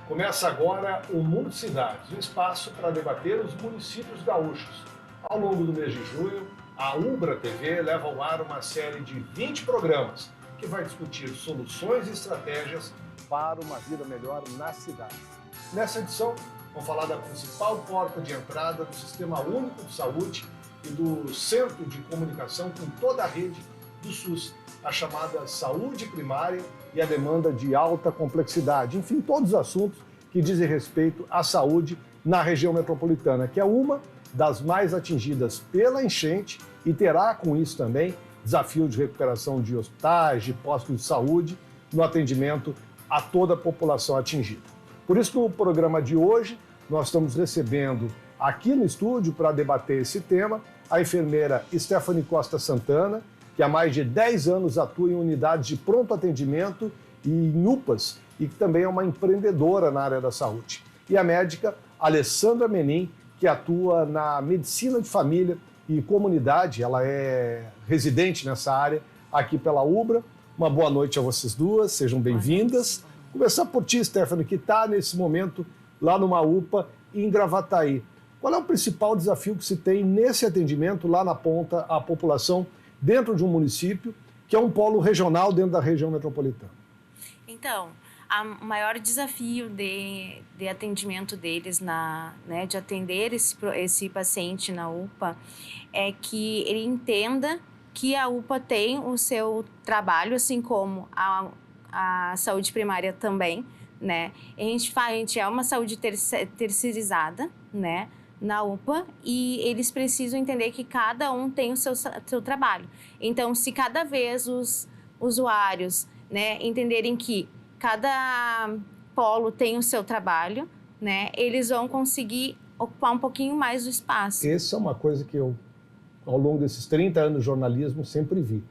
Começa agora o Mundo Cidades, um espaço para debater os municípios gaúchos. Ao longo do mês de junho, a Ubra TV leva ao ar uma série de 20 programas que vai discutir soluções e estratégias para uma vida melhor nas cidades. Nessa edição, vamos falar da principal porta de entrada do Sistema Único de Saúde e do Centro de Comunicação com toda a rede do SUS, a chamada saúde primária e a demanda de alta complexidade. Enfim, todos os assuntos que dizem respeito à saúde na região metropolitana, que é uma das mais atingidas pela enchente e terá com isso também desafio de recuperação de hospitais, de postos de saúde, no atendimento a toda a população atingida. Por isso que no programa de hoje nós estamos recebendo aqui no estúdio para debater esse tema a enfermeira Stephanie Costa Santana, que há mais de 10 anos atua em unidades de pronto atendimento e em UPAs e que também é uma empreendedora na área da saúde. E a médica Alessandra Menin, que atua na medicina de família e comunidade, ela é residente nessa área aqui pela Ubra. Uma boa noite a vocês duas, sejam bem-vindas. Começar por ti, Stephanie, que está nesse momento lá numa UPA em Gravataí. Qual é o principal desafio que se tem nesse atendimento lá na ponta à população dentro de um município que é um polo regional dentro da região metropolitana? Então, o maior desafio de atendimento deles, de atender esse paciente na UPA, é que ele entenda que a UPA tem o seu trabalho, assim como a saúde primária também, né? A gente é uma saúde terceirizada, né, na UPA, e eles precisam entender que cada um tem o seu trabalho. Então, se cada vez os usuários, né, entenderem que cada polo tem o seu trabalho, né, eles vão conseguir ocupar um pouquinho mais do espaço. Essa é uma coisa que eu, ao longo desses 30 anos de jornalismo, sempre vi,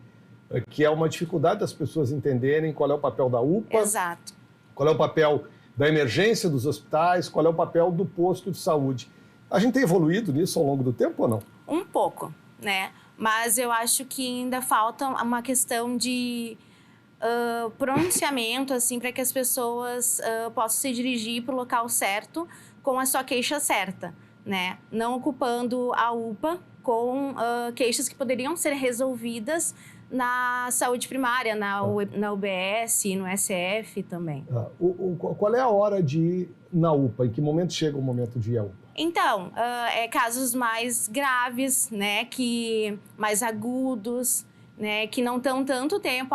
que é uma dificuldade das pessoas entenderem qual é o papel da UPA, Exato. Qual é o papel da emergência dos hospitais, qual é o papel do posto de saúde. A gente tem evoluído nisso ao longo do tempo ou não? Um pouco, né? Mas eu acho que ainda falta uma questão de pronunciamento, assim, para que as pessoas possam se dirigir para o local certo com a sua queixa certa, né? Não ocupando a UPA com queixas que poderiam ser resolvidas na saúde primária, na UBS, no SF também. Qual é a hora de ir na UPA? Em que momento chega o momento de ir à UPA? Então, casos mais graves, né, mais agudos, né, que não estão tanto tempo.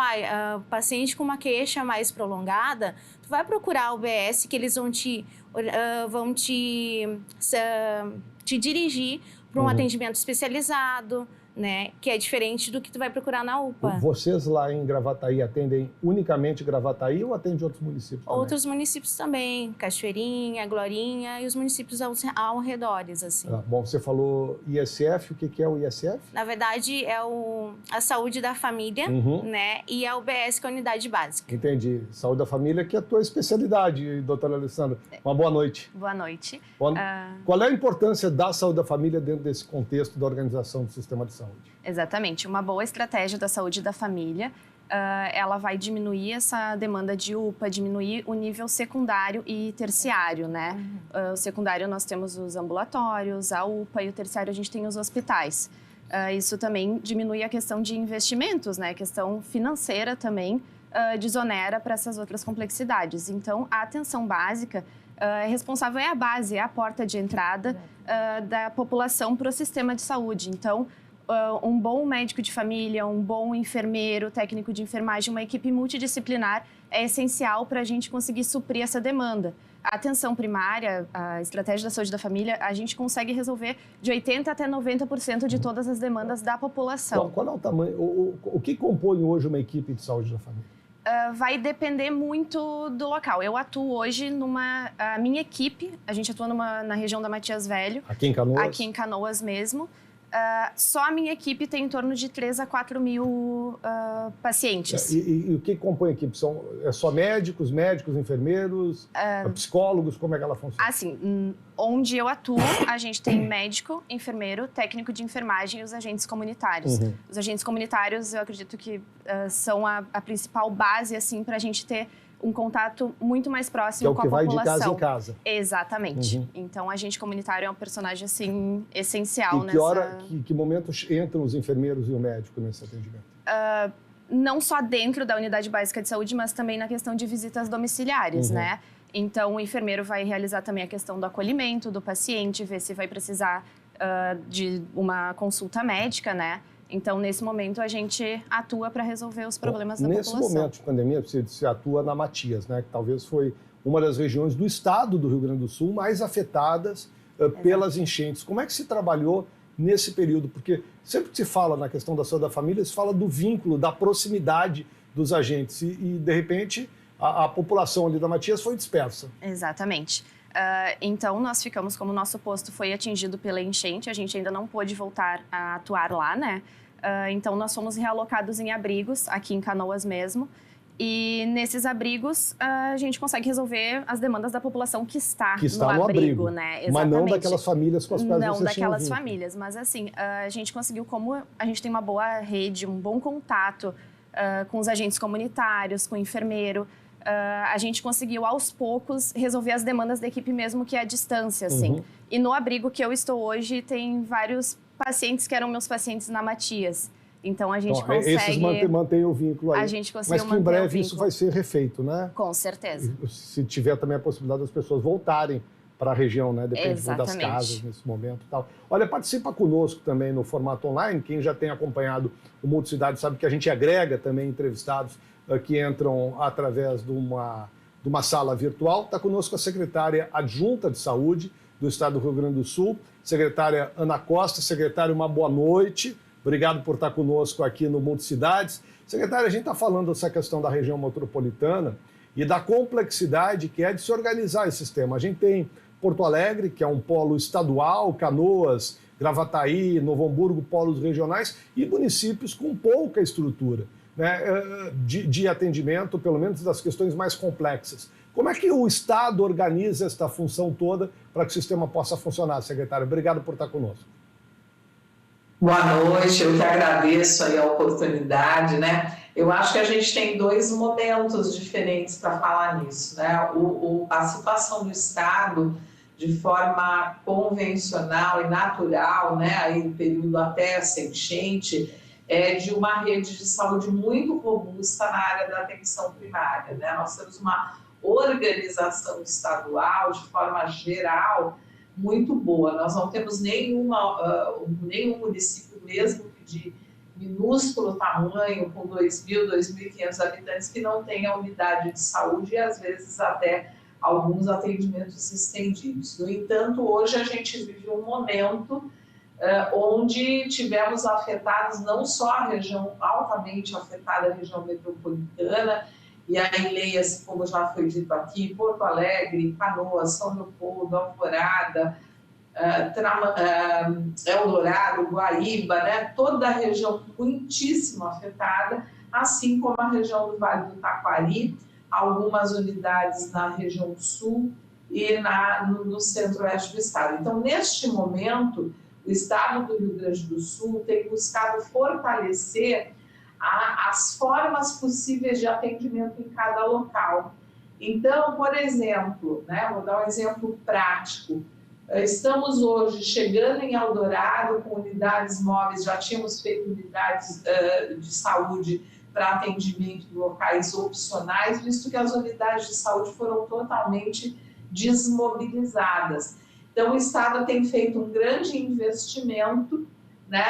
Paciente com uma queixa mais prolongada, tu vai procurar a UBS, que eles vão te dirigir para um atendimento especializado, né, que é diferente do que tu vai procurar na UPA. Vocês lá em Gravataí atendem unicamente Gravataí ou atendem outros municípios também? Outros municípios também, Cachoeirinha, Glorinha e os municípios ao redores, assim. Bom, você falou ISF, o que é o ISF? Na verdade, é a saúde da família, né, e a UBS, que é a unidade básica. Entendi. Saúde da família, que é a tua especialidade, doutora Alessandra. Uma boa noite. Boa noite. Qual é a importância da saúde da família dentro desse contexto da organização do sistema de saúde? Exatamente. Uma boa estratégia da saúde da família, ela vai diminuir essa demanda de UPA, diminuir o nível secundário e terciário, né? O secundário nós temos os ambulatórios, a UPA, e o terciário a gente tem os hospitais. Isso também diminui a questão de investimentos, né? A questão financeira também desonera para essas outras complexidades. Então, a atenção básica responsável é a base, é a porta de entrada da população para o sistema de saúde. Então, um bom médico de família, um bom enfermeiro, técnico de enfermagem, uma equipe multidisciplinar é essencial para a gente conseguir suprir essa demanda. A atenção primária, a estratégia da saúde da família, a gente consegue resolver de 80% até 90% de todas as demandas da população. Qual é o tamanho, o que compõe hoje uma equipe de saúde da família? Vai depender muito do local. Eu atuo hoje a minha equipe, a gente atua na região da Matias Velho. Aqui em Canoas? Aqui em Canoas mesmo. Só a minha equipe tem em torno de 3 a 4 mil pacientes. E o que compõe a equipe? É só médicos, enfermeiros, psicólogos? Como é que ela funciona? Assim, onde eu atuo, a gente tem médico, enfermeiro, técnico de enfermagem e os agentes comunitários. Os agentes comunitários, eu acredito que são a principal base, assim, para a gente ter um contato muito mais próximo com a população. população. Que é o que vai de casa em casa. Exatamente. Então, o agente comunitário é um personagem, assim, essencial Que momento entram os enfermeiros e o médico nesse atendimento? Não só dentro da unidade básica de saúde, mas também na questão de visitas domiciliares, né? Então, o enfermeiro vai realizar também a questão do acolhimento do paciente, ver se vai precisar de uma consulta médica, né? Então, nesse momento, a gente atua para resolver os problemas da população. Nesse momento de pandemia, você atua na Matias, né? Que talvez foi uma das regiões do estado do Rio Grande do Sul mais afetadas pelas enchentes. Como é que se trabalhou nesse período? Porque sempre que se fala na questão da saúde da família, se fala do vínculo, da proximidade dos agentes. E de repente, a população ali da Matias foi dispersa. Exatamente. Então, nós ficamos, como o nosso posto foi atingido pela enchente, a gente ainda não pôde voltar a atuar lá, né? Então, nós fomos realocados em abrigos, aqui em Canoas mesmo. E nesses abrigos, a gente consegue resolver as demandas da população que está no abrigo, né? Exatamente. Mas não daquelas famílias com as quais não vocês daquelas famílias, mas assim, a gente conseguiu, como a gente tem uma boa rede, um bom contato com os agentes comunitários, com o enfermeiro, a gente conseguiu, aos poucos, resolver as demandas da equipe mesmo que à distância, assim. E no abrigo que eu estou hoje, tem vários pacientes que eram meus pacientes na Matias. Então, a gente consegue... Esses mantêm o vínculo aí. A gente conseguiu Mas que em breve isso vai ser refeito, né? Com certeza. Se tiver também a possibilidade das pessoas voltarem para a região, né? Depende das casas nesse momento e tal. Olha, participa conosco também no formato online. Quem já tem acompanhado o Multicidade sabe que a gente agrega também entrevistados que entram através de uma sala virtual. Está conosco a secretária adjunta de Saúde do Estado do Rio Grande do Sul, secretária Ana Costa. Secretária, uma boa noite. Obrigado por estar conosco aqui no Multicidades. Secretária, a gente está falando dessa questão da região metropolitana e da complexidade que é de se organizar esse sistema. A gente tem Porto Alegre, que é um polo estadual, Canoas, Gravataí, Novo Hamburgo, polos regionais, e municípios com pouca estrutura, né, de atendimento, pelo menos das questões mais complexas. Como é que o Estado organiza esta função toda para que o sistema possa funcionar, secretária? Obrigado por estar conosco. Boa noite, eu que agradeço aí a oportunidade, né? Eu acho que a gente tem dois momentos diferentes para falar nisso, né? A situação do Estado, de forma convencional e natural, né? Aí no período até essa enchente, é de uma rede de saúde muito robusta na área da atenção primária, né? Nós temos uma organização estadual, de forma geral, muito boa. Nós não temos nenhum município, mesmo de minúsculo tamanho, com 2.000, 2.500 habitantes, que não tenha unidade de saúde e, às vezes, até alguns atendimentos estendidos. No entanto, hoje a gente vive um momento onde tivemos afetados não só a região altamente afetada, a região metropolitana, e aí leia-se, como já foi dito aqui, Porto Alegre, Canoas, São Leopoldo, Alvorada, Eldorado, Guaíba, né? Toda a região muitíssimo afetada, assim como a região do Vale do Taquari, algumas unidades na região sul e no centro-oeste do estado. Então, neste momento, o estado do Rio Grande do Sul tem buscado fortalecer as formas possíveis de atendimento em cada local. Então, por exemplo, né, vou dar um exemplo prático. Estamos hoje chegando em Eldorado com unidades móveis, já tínhamos feito unidades de saúde para atendimento em locais opcionais, visto que as unidades de saúde foram totalmente desmobilizadas. Então, o Estado tem feito um grande investimento, né,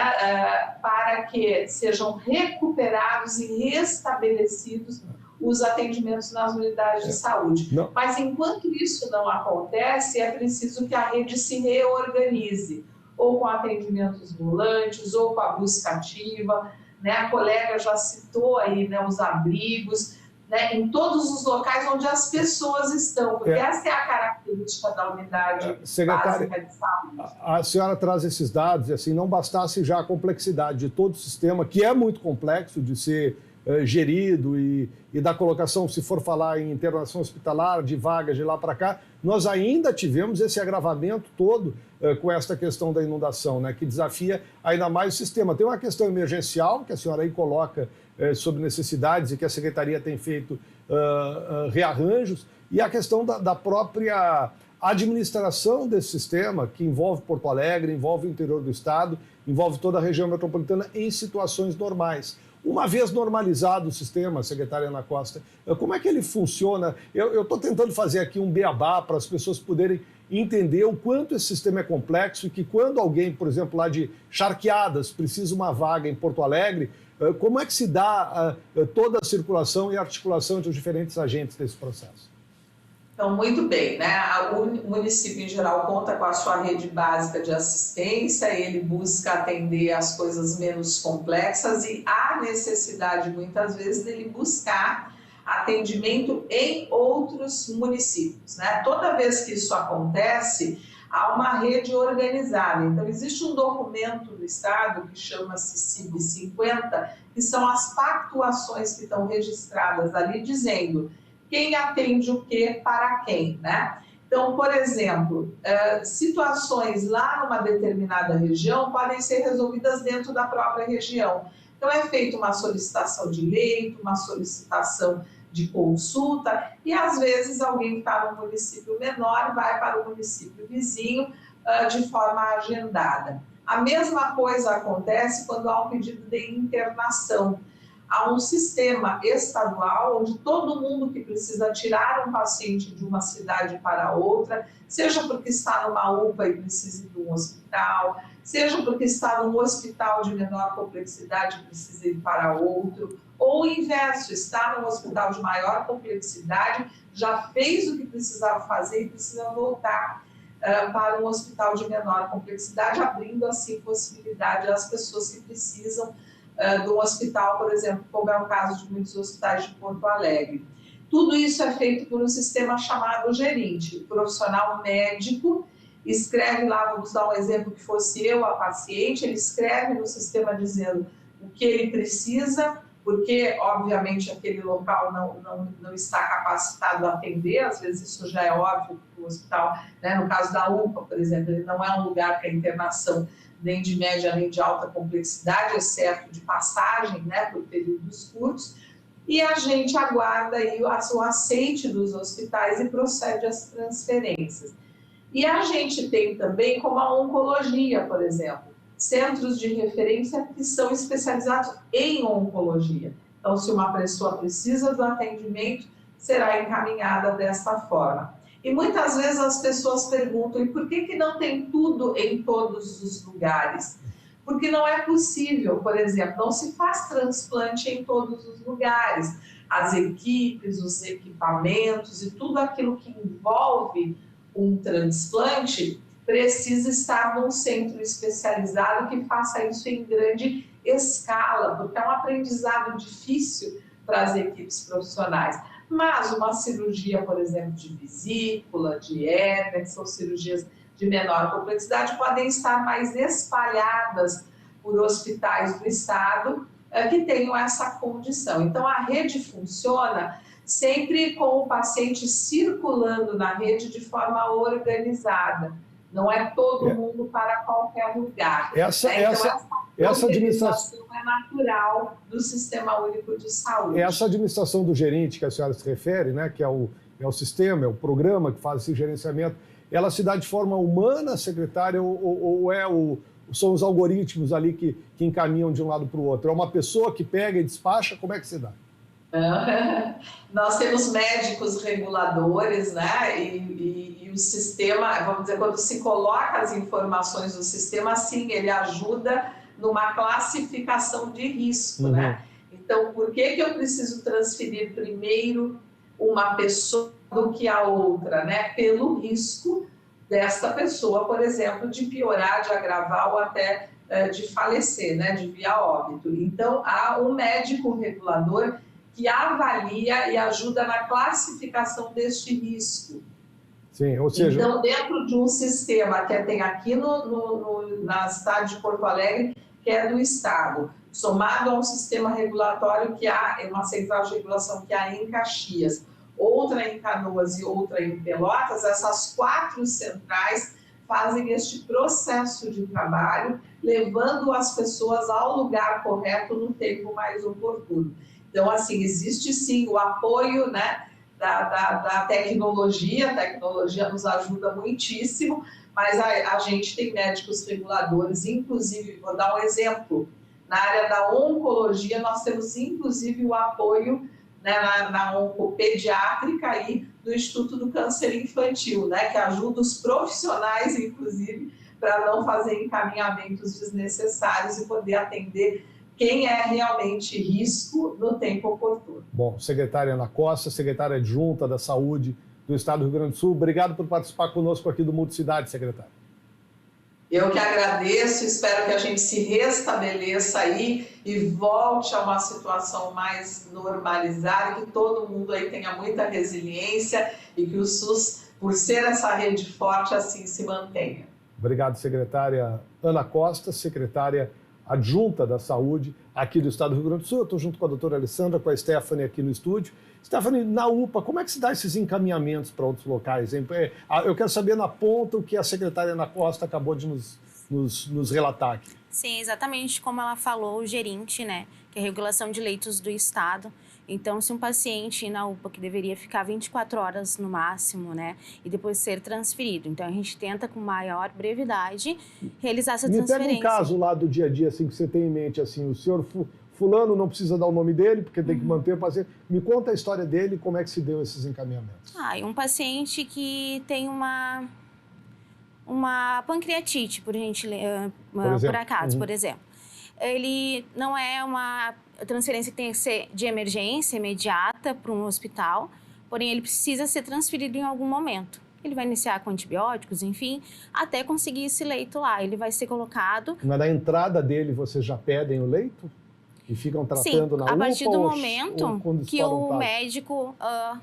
para que sejam recuperados e restabelecidos os atendimentos nas unidades de saúde. Não. Mas, enquanto isso não acontece, é preciso que a rede se reorganize, ou com atendimentos volantes, ou com a busca ativa, né? A colega já citou aí, né, os abrigos, né, em todos os locais onde as pessoas estão, porque essa é a característica da unidade básica de saúde. A senhora traz esses dados, e assim, não bastasse já a complexidade de todo o sistema, que é muito complexo de ser gerido e da colocação, se for falar em internação hospitalar, de vagas de lá para cá, nós ainda tivemos esse agravamento todo com esta questão da inundação, né, que desafia ainda mais o sistema. Tem uma questão emergencial que a senhora aí coloca sobre necessidades e que a Secretaria tem feito rearranjos, e a questão da própria administração desse sistema, que envolve Porto Alegre, envolve o interior do estado, envolve toda a região metropolitana em situações normais. Uma vez normalizado o sistema, secretária Ana Costa, como é que ele funciona? Eu estou tentando fazer aqui um beabá para as pessoas poderem entender o quanto esse sistema é complexo e que quando alguém, por exemplo, lá de Charqueadas, precisa de uma vaga em Porto Alegre, como é que se dá toda a circulação e articulação entre os diferentes agentes desse processo? Então, muito bem, né? O município, em geral, conta com a sua rede básica de assistência, ele busca atender as coisas menos complexas e há necessidade, muitas vezes, dele buscar atendimento em outros municípios, né? Toda vez que isso acontece, há uma rede organizada. Então, existe um documento do Estado que chama-se CIB 50, que são as pactuações que estão registradas ali, dizendo quem atende o quê para quem, né? Então, por exemplo, situações lá numa determinada região podem ser resolvidas dentro da própria região. Então, é feita uma solicitação de leito, uma solicitação de consulta, e às vezes alguém que está no município menor vai para o município vizinho de forma agendada. A mesma coisa acontece quando há um pedido de internação. Há um sistema estadual onde todo mundo que precisa tirar um paciente de uma cidade para outra, seja porque está numa UPA e precisa ir de um hospital, seja porque está num hospital de menor complexidade e precisa ir para outro, ou o inverso, está num hospital de maior complexidade, já fez o que precisava fazer e precisa voltar para um hospital de menor complexidade, abrindo assim possibilidade às pessoas que precisam de um hospital, por exemplo, como é o caso de muitos hospitais de Porto Alegre. Tudo isso é feito por um sistema chamado gerente. O profissional médico escreve lá, vamos dar um exemplo que fosse eu a paciente, ele escreve no sistema dizendo o que ele precisa, porque, obviamente, aquele local não está capacitado a atender, às vezes isso já é óbvio para o hospital, né? No caso da UPA, por exemplo, ele não é um lugar para internação nem de média nem de alta complexidade, exceto de passagem, né, por períodos curtos, e a gente aguarda aí o aceite dos hospitais e procede às transferências. E a gente tem também, como a oncologia, por exemplo, centros de referência que são especializados em oncologia. Então, se uma pessoa precisa do atendimento, será encaminhada desta forma. E muitas vezes as pessoas perguntam, e por que não tem tudo em todos os lugares? Porque não é possível, por exemplo, não se faz transplante em todos os lugares. As equipes, os equipamentos e tudo aquilo que envolve um transplante precisa estar num centro especializado que faça isso em grande escala, porque é um aprendizado difícil para as equipes profissionais. Mas uma cirurgia, por exemplo, de vesícula, de hérnia, que são cirurgias de menor complexidade, podem estar mais espalhadas por hospitais do estado que tenham essa condição. Então, a rede funciona sempre com o paciente circulando na rede de forma organizada. Não é todo mundo para qualquer lugar. Essa administração é natural do Sistema Único de Saúde. Essa administração do gerente que a senhora se refere, né, que é o sistema, é o programa que faz esse gerenciamento, ela se dá de forma humana, secretária, ou são os algoritmos ali que encaminham de um lado para o outro? É uma pessoa que pega e despacha? Como é que se dá? Nós temos médicos reguladores, né? E o sistema, vamos dizer, quando se coloca as informações no sistema, sim, ele ajuda numa classificação de risco, né? Então, por que eu preciso transferir primeiro uma pessoa do que a outra, né? Pelo risco dessa pessoa, por exemplo, de piorar, de agravar ou até de falecer, né? De via óbito. Então, há um médico regulador que avalia e ajuda na classificação deste risco. Sim, ou seja... Então, dentro de um sistema que tem aqui na cidade de Porto Alegre, que é do Estado, somado a um sistema regulatório que há, uma central de regulação que há em Caxias, outra em Canoas e outra em Pelotas, essas 4 centrais fazem este processo de trabalho, levando as pessoas ao lugar correto no tempo mais oportuno. Então, assim, existe sim o apoio, né, da tecnologia, a tecnologia nos ajuda muitíssimo, mas a gente tem médicos reguladores, inclusive, vou dar um exemplo, na área da oncologia nós temos inclusive o apoio, né, na oncopediátrica aí do Instituto do Câncer Infantil, né, que ajuda os profissionais, inclusive, para não fazer encaminhamentos desnecessários e poder atender quem é realmente risco no tempo oportuno. Bom, secretária Ana Costa, secretária adjunta da Saúde do Estado do Rio Grande do Sul, obrigado por participar conosco aqui do Multicidade, secretária. Eu que agradeço, espero que a gente se restabeleça aí e volte a uma situação mais normalizada, que todo mundo aí tenha muita resiliência e que o SUS, por ser essa rede forte, assim se mantenha. Obrigado, secretária Ana Costa, secretária adjunta da Saúde aqui do Estado do Rio Grande do Sul. Eu estou junto com a doutora Alessandra, com a Stephanie aqui no estúdio. Stephanie, na UPA, como é que se dá esses encaminhamentos para outros locais, hein? Eu quero saber na ponta o que a secretária Ana Costa acabou de nos relatar aqui. Sim, exatamente como ela falou, o gerente, né, que é a regulação de leitos do Estado. Então, se um paciente na UPA que deveria ficar 24 horas no máximo, né, e depois ser transferido. Então, a gente tenta com maior brevidade realizar essa transferência. Me pega um caso lá do dia a dia, assim, que você tem em mente, assim, o senhor fulano, não precisa dar o nome dele, porque tem que manter o paciente. Me conta a história dele e como é que se deu esses encaminhamentos. E um paciente que tem uma pancreatite, por acaso, por exemplo. Ele não é uma transferência que tem que ser de emergência, imediata, para um hospital, porém ele precisa ser transferido em algum momento. Ele vai iniciar com antibióticos, enfim, até conseguir esse leito lá. Ele vai ser colocado... Mas na entrada dele, vocês já pedem o leito? E ficam tratando na UPA? Sim, a partir do momento que o médico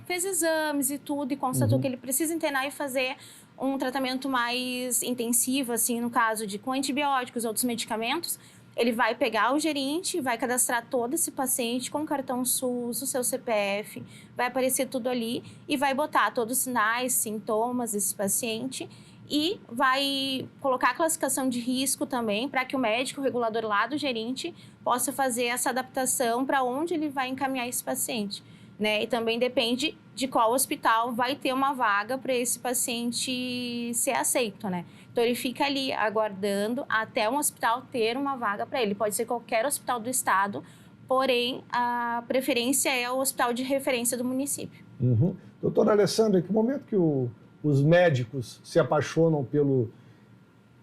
fez exames e tudo e constatou que ele precisa internar e fazer um tratamento mais intensivo, assim, no caso de com antibióticos, outros medicamentos, ele vai pegar o gerente, vai cadastrar todo esse paciente com o cartão SUS, o seu CPF, vai aparecer tudo ali e vai botar todos os sinais, sintomas desse paciente e vai colocar a classificação de risco também para que o médico, o regulador lá do gerente, possa fazer essa adaptação para onde ele vai encaminhar esse paciente, né? E também depende de qual hospital vai ter uma vaga para esse paciente ser aceito, né? Então, ele fica ali aguardando até um hospital ter uma vaga para ele. Pode ser qualquer hospital do estado, porém, a preferência é o hospital de referência do município. Doutora Alessandra, em que momento que os médicos se apaixonam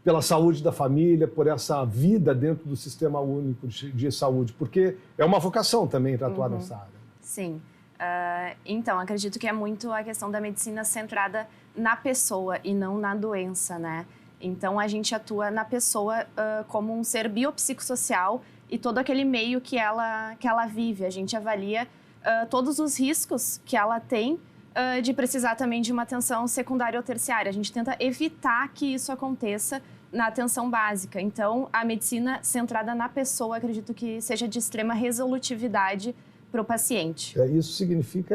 pela saúde da família, por essa vida dentro do Sistema Único de Saúde? Porque é uma vocação também para atuar nessa área. Sim. Então, acredito que é muito a questão da medicina centrada na pessoa e não na doença, né? Então, a gente atua na pessoa como um ser biopsicossocial e todo aquele meio que ela vive. A gente avalia todos os riscos que ela tem de precisar também de uma atenção secundária ou terciária. A gente tenta evitar que isso aconteça na atenção básica. Então, a medicina centrada na pessoa, acredito que seja de extrema resolutividade para o paciente. Isso significa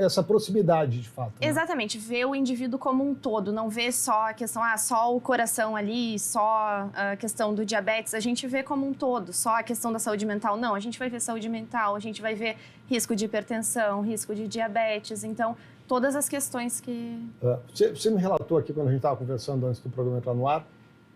essa proximidade, de fato. Né? Exatamente, ver o indivíduo como um todo, não ver só a questão, só o coração ali, só a questão do diabetes, a gente vê como um todo, só a questão da saúde mental. Não, a gente vai ver saúde mental, a gente vai ver risco de hipertensão, risco de diabetes, então todas as questões que... Você me relatou aqui, quando a gente estava conversando antes do programa entrar no ar,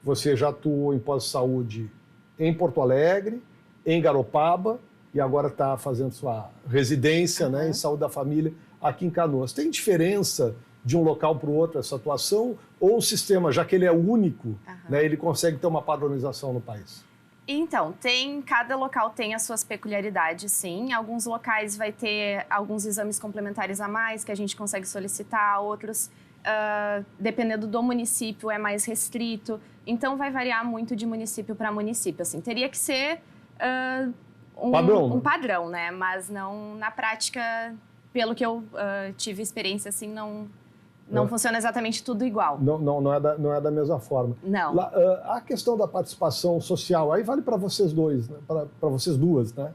você já atuou em pós-saúde em Porto Alegre, em Garopaba, e agora está fazendo sua residência em saúde da família aqui em Canoas. Tem diferença de um local para o outro essa atuação? Ou o sistema, já que ele é único, ele consegue ter uma padronização no país? Então, cada local tem as suas peculiaridades, sim. Alguns locais vai ter alguns exames complementares a mais que a gente consegue solicitar, outros, dependendo do município, é mais restrito. Então, vai variar muito de município para município. Assim, teria que ser... um padrão, né? Mas não na prática, pelo que eu tive experiência, assim, não funciona exatamente tudo igual. Não é da mesma forma. Não. A questão da participação social, aí vale para vocês dois, né? Para vocês duas, né?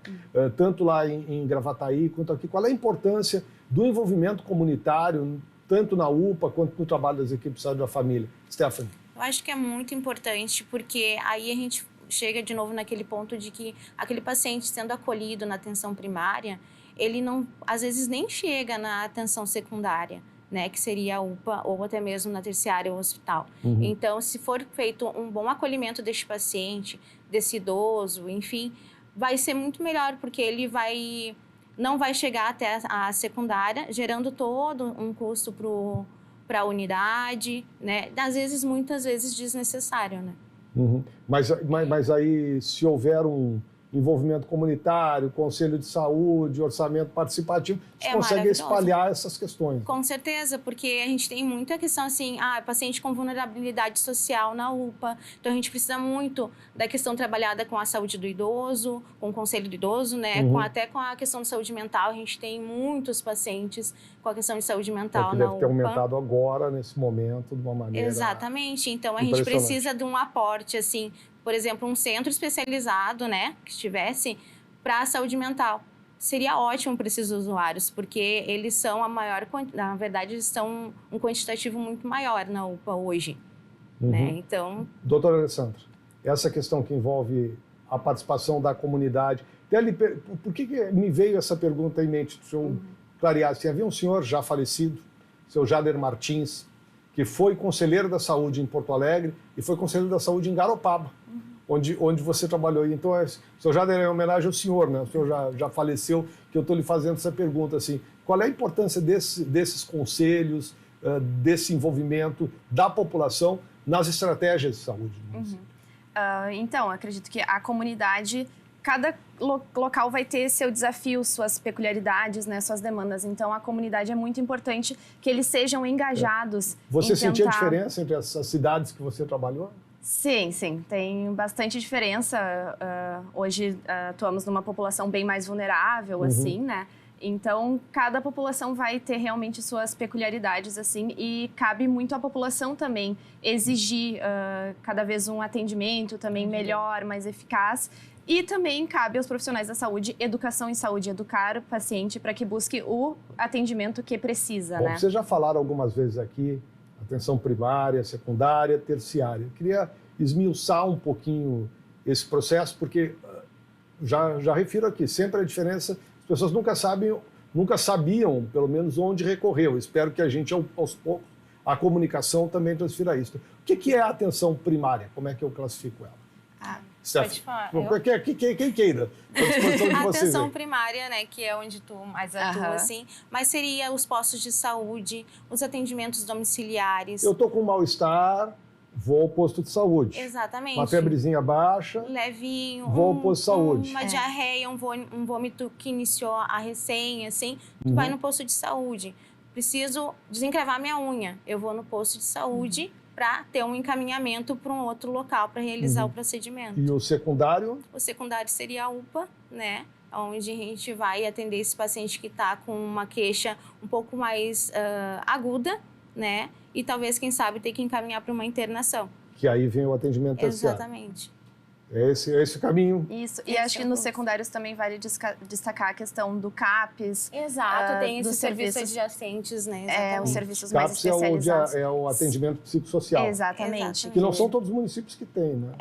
Tanto lá em Gravataí quanto aqui. Qual é a importância do envolvimento comunitário, tanto na UPA quanto no trabalho das equipes de saúde da família? Stephanie. Eu acho que é muito importante, porque aí a gente chega de novo naquele ponto de que aquele paciente sendo acolhido na atenção primária, ele não, às vezes nem chega na atenção secundária, né, que seria a UPA ou até mesmo na terciária ou hospital. Então, se for feito um bom acolhimento deste paciente, desse idoso, enfim, vai ser muito melhor, porque ele não vai chegar até a secundária, gerando todo um custo para a unidade, né, às vezes, muitas vezes desnecessário, né. Mas aí, se houver um envolvimento comunitário, conselho de saúde, orçamento participativo, você consegue espalhar essas questões. Com certeza, porque a gente tem muita questão assim, paciente com vulnerabilidade social na UPA, então a gente precisa muito da questão trabalhada com a saúde do idoso, com o conselho do idoso, né, até com a questão de saúde mental, a gente tem muitos pacientes com a questão de saúde mental na UPA. Deve ter aumentado agora, nesse momento, de uma maneira... Exatamente, então a gente precisa de um aporte, assim, por exemplo, um centro especializado, né, que estivesse para a saúde mental. Seria ótimo para esses usuários, porque eles são na verdade, eles são um quantitativo muito maior na UPA hoje, né, então... Doutora Alessandra, essa questão que envolve a participação da comunidade, por que me veio essa pergunta em mente? Deixa eu clarear, assim, havia um senhor já falecido, seu Jader Martins, que foi conselheiro da saúde em Porto Alegre e foi conselheiro da saúde em Garopaba, onde você trabalhou. Então, o senhor Jader, é homenagem ao senhor, né? O senhor já faleceu, que eu estou lhe fazendo essa pergunta, assim, qual é a importância desses conselhos, desse envolvimento da população nas estratégias de saúde? Então, acredito que a comunidade, cada local vai ter seu desafio, suas peculiaridades, né, suas demandas. Então, a comunidade é muito importante que eles sejam engajados. Você sentia a diferença entre essas cidades que você trabalhou? Sim, tem bastante diferença. Hoje atuamos numa população bem mais vulnerável, assim, né? Então, cada população vai ter realmente suas peculiaridades, assim, e cabe muito à população também exigir cada vez um atendimento também melhor, mais eficaz. E também cabe aos profissionais da saúde, educação em saúde, educar o paciente para que busque o atendimento que precisa, né? Vocês já falaram algumas vezes aqui, atenção primária, secundária, terciária. Eu queria esmiuçar um pouquinho esse processo, porque já refiro aqui, sempre a diferença, as pessoas nunca sabiam, pelo menos, onde recorrer. Eu espero que a gente, aos poucos, a comunicação também transfira isso. O que é a atenção primária? Como é que eu classifico ela? Pode falar. Quem queira. A atenção primária, né, que é onde tu mais atua, assim, mas seria os postos de saúde, os atendimentos domiciliares. Eu tô com mal-estar, vou ao posto de saúde. Exatamente. Uma febrezinha baixa, levinho, vou ao posto de saúde. Uma diarreia, um vômito que iniciou a recém, assim, tu vai no posto de saúde. Preciso desencravar minha unha, eu vou no posto de saúde para ter um encaminhamento para um outro local para realizar o procedimento. E o secundário? O secundário seria a UPA, né? Onde a gente vai atender esse paciente que está com uma queixa um pouco mais aguda, né? E talvez, quem sabe, ter que encaminhar para uma internação. Que aí vem o atendimento terciário. Exatamente. É esse o caminho. Isso, e acho que nos secundários também vale destacar a questão do CAPS. Exato, tem esses serviços adjacentes, né? Exatamente. Os serviços mais CAPS especializados. é o atendimento psicossocial. Exatamente. Que não são todos os municípios que têm, né?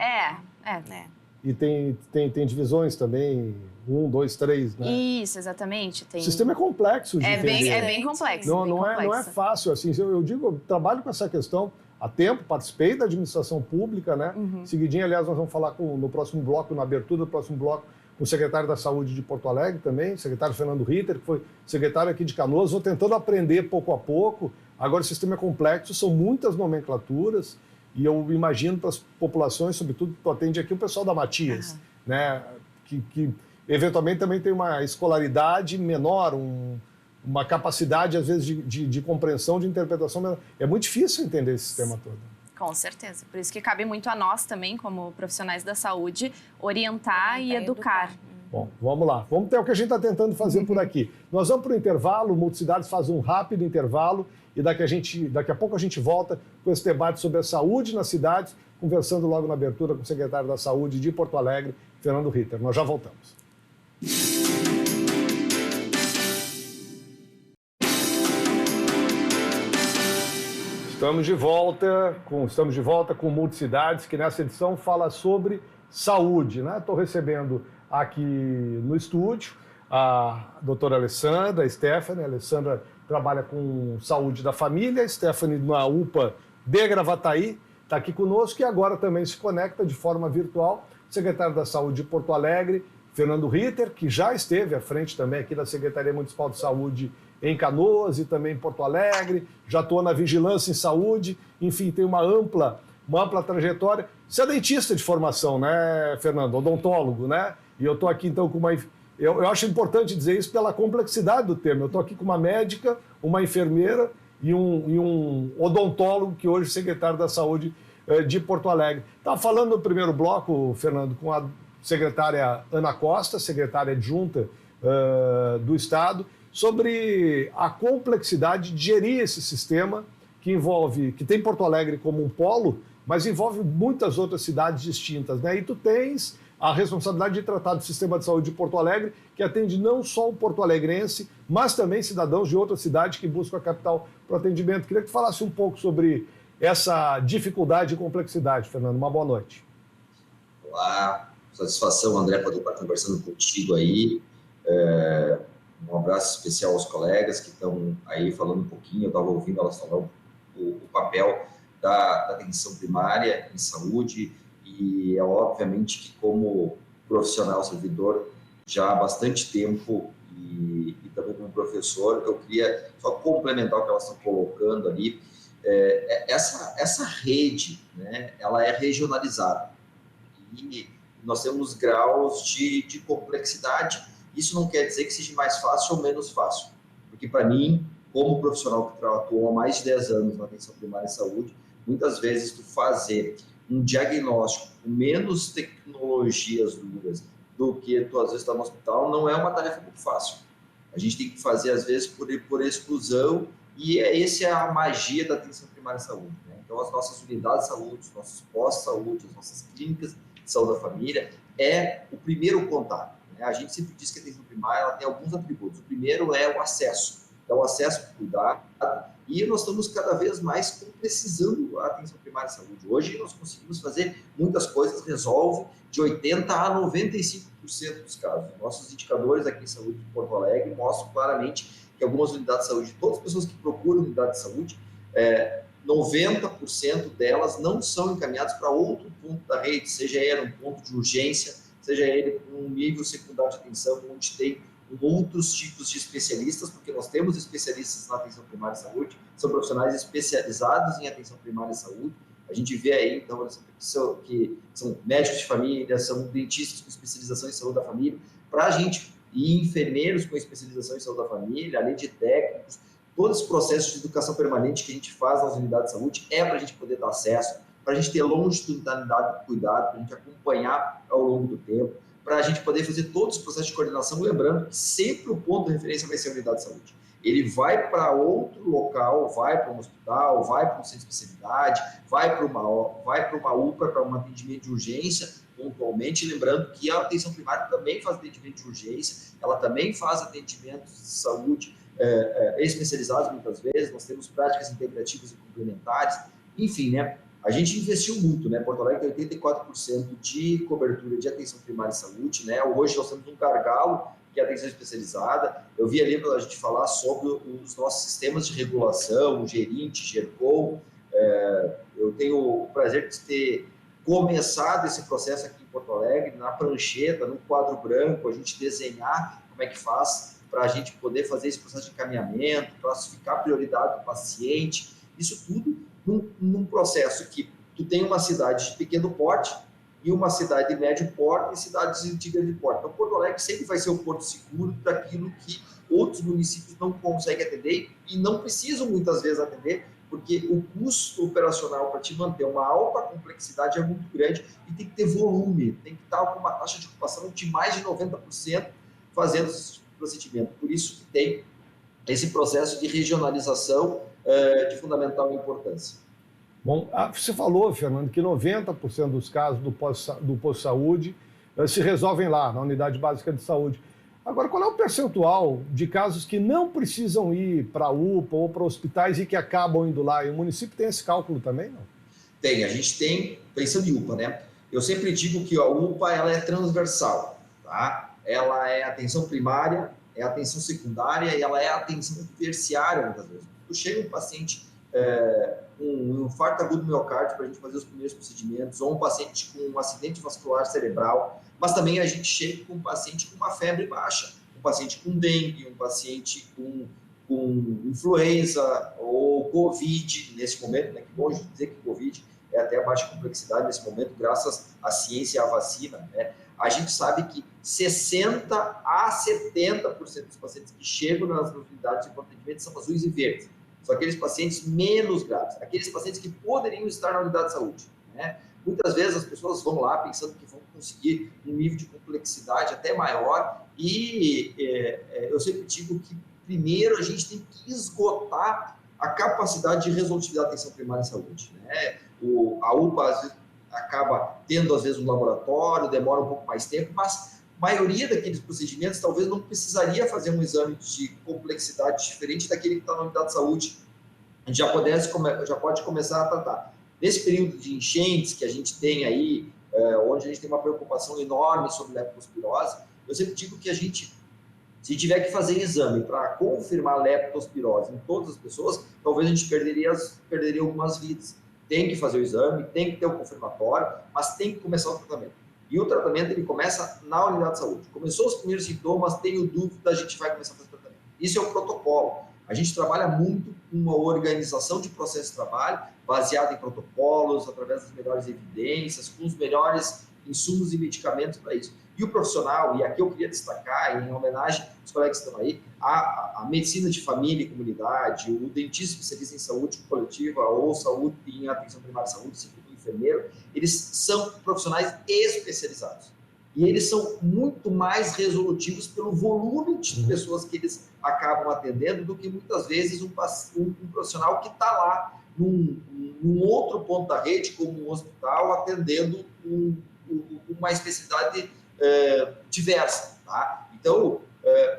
E tem divisões também, 1, 2, 3, né? Isso, exatamente. O sistema é complexo de entender. É bem complexo. Não é fácil, assim. Eu trabalho com essa questão há tempo, participei da administração pública, né? Seguidinho, aliás, nós vamos falar no próximo bloco, na abertura do próximo bloco, com o secretário da Saúde de Porto Alegre também, o secretário Fernando Ritter, que foi secretário aqui de Canoas. Vou tentando aprender pouco a pouco. Agora, o sistema é complexo, são muitas nomenclaturas, e eu imagino para as populações, sobretudo, tu atende aqui o pessoal da Matias, né? Que eventualmente também tem uma escolaridade menor, uma capacidade, às vezes, de compreensão, de interpretação menor. É muito difícil entender esse sistema todo. Com certeza. Por isso que cabe muito a nós também, como profissionais da saúde, orientar e educar. Bom, vamos lá. Vamos ter o que a gente está tentando fazer por aqui. Nós vamos para o intervalo, o Multicidades faz um rápido intervalo e daqui a pouco a gente volta com esse debate sobre a saúde nas cidades, conversando logo na abertura com o secretário da Saúde de Porto Alegre, Fernando Ritter. Nós já voltamos. Estamos de volta com Multicidades, que nessa edição fala sobre saúde, né? Estou recebendo aqui no estúdio a doutora Alessandra, a Stephanie. A Alessandra trabalha com saúde da família, a Stephanie na UPA de Gravataí está aqui conosco, e agora também se conecta de forma virtual o secretário da Saúde de Porto Alegre, Fernando Ritter, que já esteve à frente também aqui da Secretaria Municipal de Saúde em Canoas e também em Porto Alegre, já atua na vigilância em saúde, enfim, tem uma ampla trajetória. Você é dentista de formação, né, Fernando? Odontólogo, né? E eu estou aqui, então, com uma... Eu acho importante dizer isso pela complexidade do tema. Eu estou aqui com uma médica, uma enfermeira e um odontólogo, que hoje é secretário da Saúde de Porto Alegre. Estava falando no primeiro bloco, Fernando, com a secretária Ana Costa, secretária adjunta do Estado, sobre a complexidade de gerir esse sistema que tem Porto Alegre como um polo, mas envolve muitas outras cidades distintas, né? E tu tens a responsabilidade de tratar do sistema de saúde de Porto Alegre, que atende não só o porto-alegrense, mas também cidadãos de outras cidades que buscam a capital para o atendimento. Queria que tu falasse um pouco sobre essa dificuldade e complexidade, Fernando. Uma boa noite. Olá, satisfação, André, poder estar conversando contigo aí. Um abraço especial aos colegas que estão aí falando um pouquinho. Eu estava ouvindo elas falar o papel da atenção primária em saúde, e é obviamente que, como profissional servidor já há bastante tempo e também como professor, eu queria só complementar o que elas estão colocando ali. Essa rede, né, ela é regionalizada e nós temos graus de complexidade. Isso não quer dizer que seja mais fácil ou menos fácil, porque para mim, como profissional que atuou há mais de 10 anos na atenção primária em saúde, muitas vezes tu fazer um diagnóstico com menos tecnologias duras do que tu às vezes está no hospital não é uma tarefa muito fácil. A gente tem que fazer às vezes por exclusão, e essa é a magia da atenção primária em saúde, né? Então as nossas unidades de saúde, os nossos pós-saúde, as nossas clínicas de saúde da família é o primeiro contato, né? A gente sempre diz que a atenção primária ela tem alguns atributos. O primeiro é o acesso ao cuidado, e nós estamos cada vez mais precisando a atenção primária de saúde. Hoje nós conseguimos fazer muitas coisas, resolve de 80% a 95% dos casos. Nossos indicadores aqui em saúde de Porto Alegre mostram claramente que algumas unidades de saúde, todas as pessoas que procuram unidade de saúde, 90% delas não são encaminhadas para outro ponto da rede, seja ele um ponto de urgência, seja ele um nível secundário de atenção, onde tem outros tipos de especialistas, porque nós temos especialistas na atenção primária de saúde, são profissionais especializados em atenção primária de saúde. A gente vê aí, então, que são médicos de família, são dentistas com especialização em saúde da família, e enfermeiros com especialização em saúde da família, além de técnicos. Todo esse processo de educação permanente que a gente faz nas unidades de saúde é para a gente poder dar acesso, para a gente ter longitudinalidade do cuidado, para a gente acompanhar ao longo do tempo, para a gente poder fazer todos os processos de coordenação, lembrando que sempre o ponto de referência vai ser a unidade de saúde. Ele vai para outro local, vai para um hospital, vai para um centro de especialidade, vai para uma UPA, para um atendimento de urgência, pontualmente, lembrando que a atenção primária também faz atendimento de urgência, ela também faz atendimentos de saúde especializados muitas vezes, nós temos práticas integrativas e complementares, enfim, né? A gente investiu muito, né? Porto Alegre tem 84% de cobertura de atenção primária em saúde, né? Hoje nós temos um gargalo, que é a atenção especializada. Eu vi ali para a gente falar sobre os nossos sistemas de regulação, o Gerint, GERCOM. Eu tenho o prazer de ter começado esse processo aqui em Porto Alegre, na prancheta, no quadro branco, a gente desenhar como é que faz para a gente poder fazer esse processo de encaminhamento, classificar a prioridade do paciente, isso tudo num processo que tu tem uma cidade de pequeno porte e uma cidade de médio porte e cidades de grande porte. Então, Porto Alegre sempre vai ser um porto seguro daquilo que outros municípios não conseguem atender e não precisam muitas vezes atender, porque o custo operacional para te manter uma alta complexidade é muito grande e tem que ter volume, tem que estar com uma taxa de ocupação de mais de 90% fazendo esse procedimento. Por isso que tem esse processo de regionalização de fundamental importância. Bom, você falou, Fernando, que 90% dos casos do posto-saúde se resolvem lá, na unidade básica de saúde. Agora, qual é o percentual de casos que não precisam ir para a UPA ou para hospitais e que acabam indo lá? E o município tem esse cálculo também, não? Tem, a gente tem, pensando em UPA, né? Eu sempre digo que a UPA ela é transversal, tá? Ela é atenção primária, é atenção secundária e ela é atenção terciária, muitas vezes. Chega um paciente com um infarto agudo do miocárdio para a gente fazer os primeiros procedimentos, ou um paciente com um acidente vascular cerebral, mas também a gente chega com um paciente com uma febre baixa, um paciente com dengue, um paciente com influenza ou Covid nesse momento, né? Que bom dizer que Covid é até a baixa complexidade nesse momento, graças à ciência e à vacina, né? A gente sabe que 60% a 70% dos pacientes que chegam nas unidades de atendimento são azuis e verdes. São aqueles pacientes menos graves, aqueles pacientes que poderiam estar na unidade de saúde, né? Muitas vezes as pessoas vão lá pensando que vão conseguir um nível de complexidade até maior e eu sempre digo que primeiro a gente tem que esgotar a capacidade de resolutividade da atenção primária em saúde, né? A UPA às vezes, acaba tendo às vezes um laboratório, demora um pouco mais tempo, mas a maioria daqueles procedimentos talvez não precisaria fazer um exame de complexidade diferente daquele que está na unidade de saúde. A gente já pode começar a tratar. Nesse período de enchentes que a gente tem aí, onde a gente tem uma preocupação enorme sobre leptospirose, eu sempre digo que a gente, se tiver que fazer exame para confirmar leptospirose em todas as pessoas, talvez a gente perderia algumas vidas. Tem que fazer o exame, tem que ter o confirmatório, mas tem que começar o tratamento. E o tratamento ele começa na unidade de saúde. Começou os primeiros sintomas, tenho dúvida, a gente vai começar a fazer o tratamento. Isso é o protocolo. A gente trabalha muito com uma organização de processo de trabalho baseada em protocolos, através das melhores evidências, com os melhores insumos e medicamentos para isso. E o profissional, e aqui eu queria destacar, em homenagem aos colegas que estão aí, a medicina de família e comunidade, o dentista especialista em saúde coletiva ou saúde em atenção primária de saúde, assim como o enfermeiro, eles são profissionais especializados. E eles são muito mais resolutivos pelo volume de pessoas que eles acabam atendendo do que muitas vezes um profissional que está lá num outro ponto da rede, como um hospital, atendendo uma especialidade diversa, tá? Então,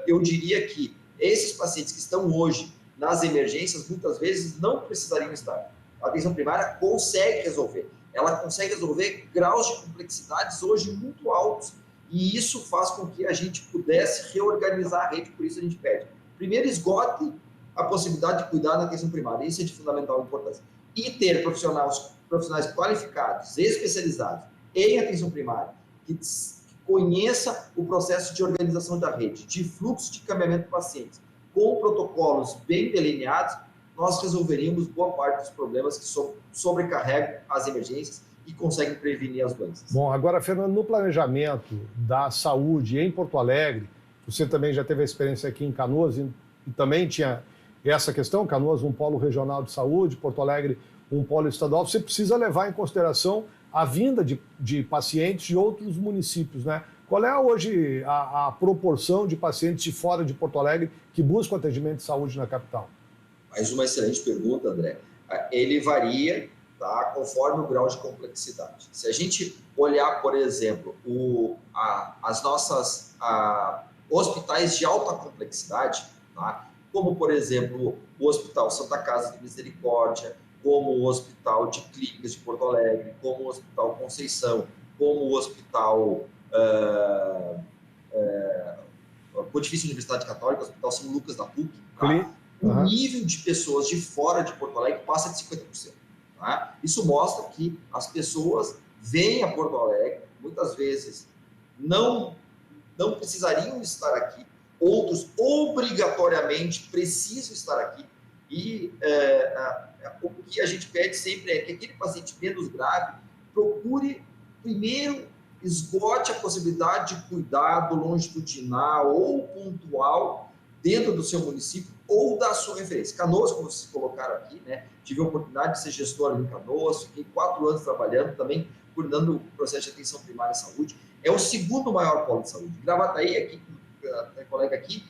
eu diria que esses pacientes que estão hoje nas emergências, muitas vezes não precisariam estar. A atenção primária consegue resolver. Ela consegue resolver graus de complexidades hoje muito altos e isso faz com que a gente pudesse reorganizar a rede, por isso a gente pede. Primeiro, esgote a possibilidade de cuidar da atenção primária, isso é de fundamental importância. E ter profissionais qualificados, especializados em atenção primária, que conheça o processo de organização da rede, de fluxo de encaminhamento de pacientes, com protocolos bem delineados, nós resolveríamos boa parte dos problemas que sobrecarregam as emergências e conseguem prevenir as doenças. Bom, agora, Fernando, no planejamento da saúde em Porto Alegre, você também já teve a experiência aqui em Canoas e também tinha essa questão, Canoas um polo regional de saúde, Porto Alegre um polo estadual, você precisa levar em consideração a vinda de pacientes de outros municípios, né? Qual é hoje a proporção de pacientes de fora de Porto Alegre que buscam atendimento de saúde na capital? Mais uma excelente pergunta, André. Ele varia, tá, conforme o grau de complexidade. Se a gente olhar, por exemplo, as nossas hospitais de alta complexidade, tá, como, por exemplo, o Hospital Santa Casa de Misericórdia, como o Hospital de Clínicas de Porto Alegre, como o Hospital Conceição, como o Hospital Pontifícia Universidade Católica, o Hospital São Lucas da PUC, tá? O nível de pessoas de fora de Porto Alegre passa de 50%. Tá? Isso mostra que as pessoas vêm a Porto Alegre, muitas vezes não precisariam estar aqui, outros obrigatoriamente precisam estar aqui, e o que a gente pede sempre é que aquele paciente menos grave procure primeiro, esgote a possibilidade de cuidado longitudinal ou pontual dentro do seu município ou da sua referência. Canoas, como vocês colocaram aqui, né? Tive a oportunidade de ser gestor em Canoas, fiquei 4 anos trabalhando também, coordenando o processo de atenção primária à saúde. É o segundo maior polo de saúde. Gravataí, aqui, a colega aqui,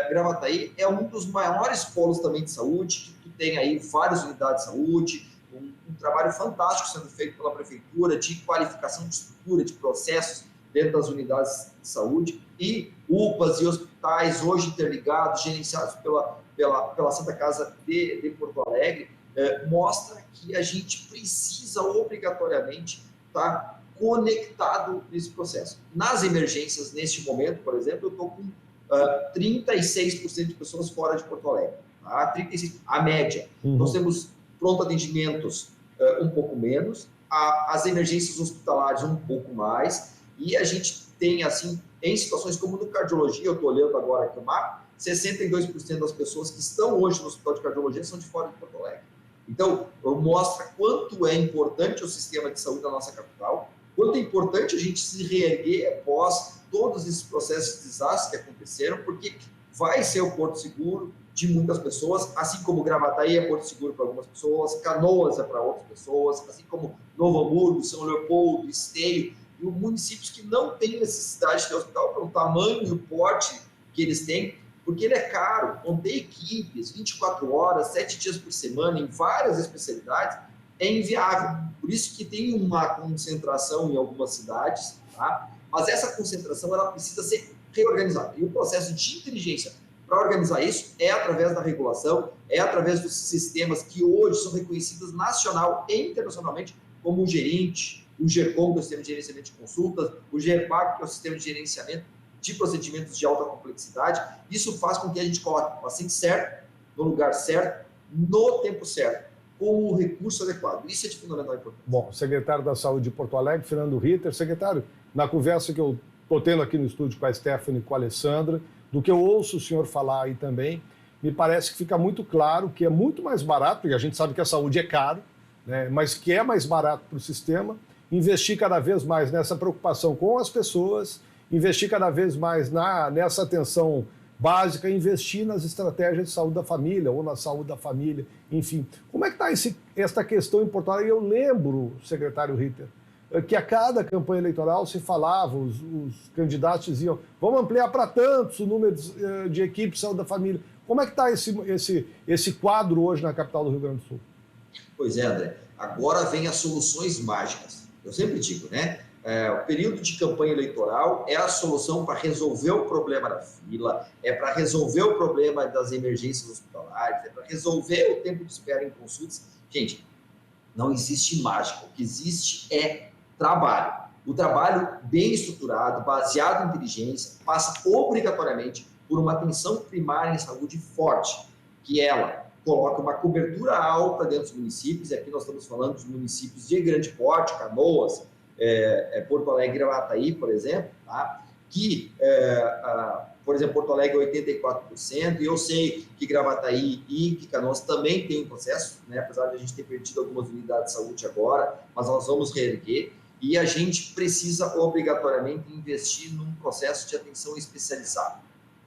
Gravataí é um dos maiores polos também de saúde, que tem aí várias unidades de saúde, um trabalho fantástico sendo feito pela prefeitura de qualificação de estrutura, de processos, dentro das unidades de saúde, e UPAs e hospitais hoje interligados, gerenciados pela Santa Casa de Porto Alegre, mostra que a gente precisa obrigatoriamente estar conectado nesse processo. Nas emergências, neste momento, por exemplo, eu estou com 36% de pessoas fora de Porto Alegre. Tá? 36%, a média. Nós temos pronto atendimentos um pouco menos, as emergências hospitalares um pouco mais, e a gente tem, assim, em situações como no cardiologia, eu estou olhando agora aqui o mapa, 62% das pessoas que estão hoje no hospital de cardiologia são de fora de Porto Alegre. Então, mostra quanto é importante o sistema de saúde da nossa capital, quanto é importante a gente se reerguer após todos esses processos de desastre que aconteceram, porque vai ser o porto seguro de muitas pessoas, assim como Gravataí é porto seguro para algumas pessoas, Canoas é para outras pessoas, assim como Novo Hamburgo, São Leopoldo, Esteio, e municípios que não têm necessidade de ter hospital pelo tamanho e o porte que eles têm, porque ele é caro. Manter equipes 24 horas, 7 dias por semana, em várias especialidades, é inviável. Por isso que tem uma concentração em algumas cidades, tá? Mas essa concentração ela precisa ser reorganizada. E o processo de inteligência para organizar isso é através da regulação, é através dos sistemas que hoje são reconhecidos nacional e internacionalmente como o GERINT, o GERCOM, que é o Sistema de Gerenciamento de Consultas, o GERPAC, que é o Sistema de Gerenciamento de Procedimentos de Alta Complexidade. Isso faz com que a gente coloque o paciente certo, no lugar certo, no tempo certo, com o recurso adequado. Isso é de fundamental importância. Bom, secretário da Saúde de Porto Alegre, Fernando Ritter. Secretário, na conversa que eu estou tendo aqui no estúdio com a Stephanie e com a Alessandra, do que eu ouço o senhor falar aí também, me parece que fica muito claro que é muito mais barato, porque a gente sabe que a saúde é caro, né, mas que é mais barato para o sistema, investir cada vez mais nessa preocupação com as pessoas, investir cada vez mais nessa atenção básica, investir nas estratégias de saúde da família, ou na saúde da família, enfim. Como é que está esta questão em Porto Alegre? Eu lembro, secretário Ritter, que a cada campanha eleitoral se falava, os candidatos diziam, vamos ampliar para tantos o número de equipes de saúde da família. Como é que está esse quadro hoje na capital do Rio Grande do Sul? Pois é, André. Agora vem as soluções mágicas. Eu sempre digo, né? O período de campanha eleitoral é a solução para resolver o problema da fila, é para resolver o problema das emergências hospitalares, é para resolver o tempo de espera em consultas. Gente, não existe mágica. O que existe é trabalho. O trabalho bem estruturado, baseado em inteligência, passa obrigatoriamente por uma atenção primária em saúde forte, que ela coloca uma cobertura alta dentro dos municípios, e aqui nós estamos falando dos municípios de grande porte, Canoas, Porto Alegre e Gravataí, por exemplo, tá? Que, por exemplo, Porto Alegre é 84%, e eu sei que Gravataí e que Canoas também tem um processo, né? Apesar de a gente ter perdido algumas unidades de saúde agora, mas nós vamos reerguer, e a gente precisa obrigatoriamente investir num processo de atenção especializada.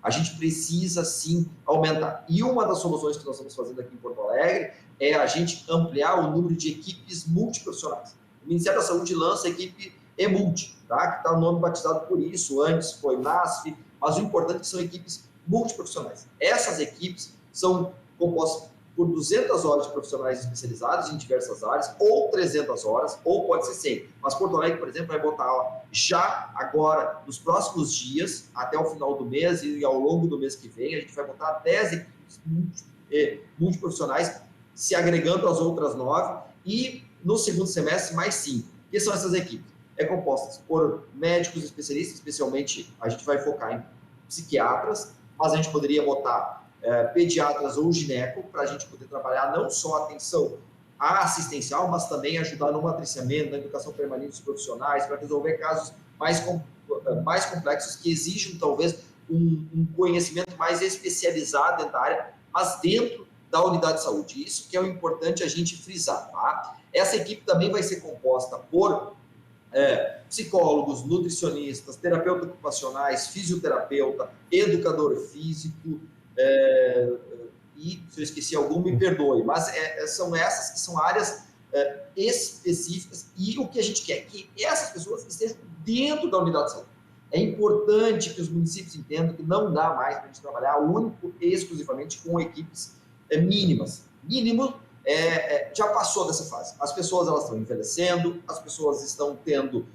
A gente precisa, sim, aumentar. E uma das soluções que nós estamos fazendo aqui em Porto Alegre é a gente ampliar o número de equipes multiprofissionais. O Ministério da Saúde lança a equipe EMULTI, tá? Que está o nome batizado por isso, antes foi NASF, mas o importante é que são equipes multiprofissionais. Essas equipes são compostas por 200 horas de profissionais especializados em diversas áreas, ou 300 horas, ou pode ser 100. Mas Porto Alegre, por exemplo, vai botar já agora, nos próximos dias, até o final do mês e ao longo do mês que vem, a gente vai botar 10 equipes multiprofissionais, se agregando às outras 9, e no segundo semestre, mais 5. O que são essas equipes? É compostas por médicos especialistas, especialmente a gente vai focar em psiquiatras, mas a gente poderia botar pediatras ou gineco, para a gente poder trabalhar não só a atenção assistencial, mas também ajudar no matriciamento, na educação permanente dos profissionais, para resolver casos mais complexos que exigem talvez um conhecimento mais especializado dentro da área, mas dentro da unidade de saúde. Isso que é o importante a gente frisar, tá? Essa equipe também vai ser composta por psicólogos, nutricionistas, terapeutas ocupacionais, fisioterapeuta, educador físico, e se eu esqueci algum, me perdoe, mas são essas que são áreas específicas, e o que a gente quer é que essas pessoas estejam dentro da unidade de saúde. É importante que os municípios entendam que não dá mais para a gente trabalhar único e exclusivamente com equipes mínimas. Mínimo já passou dessa fase. As pessoas elas estão envelhecendo, as pessoas estão tendo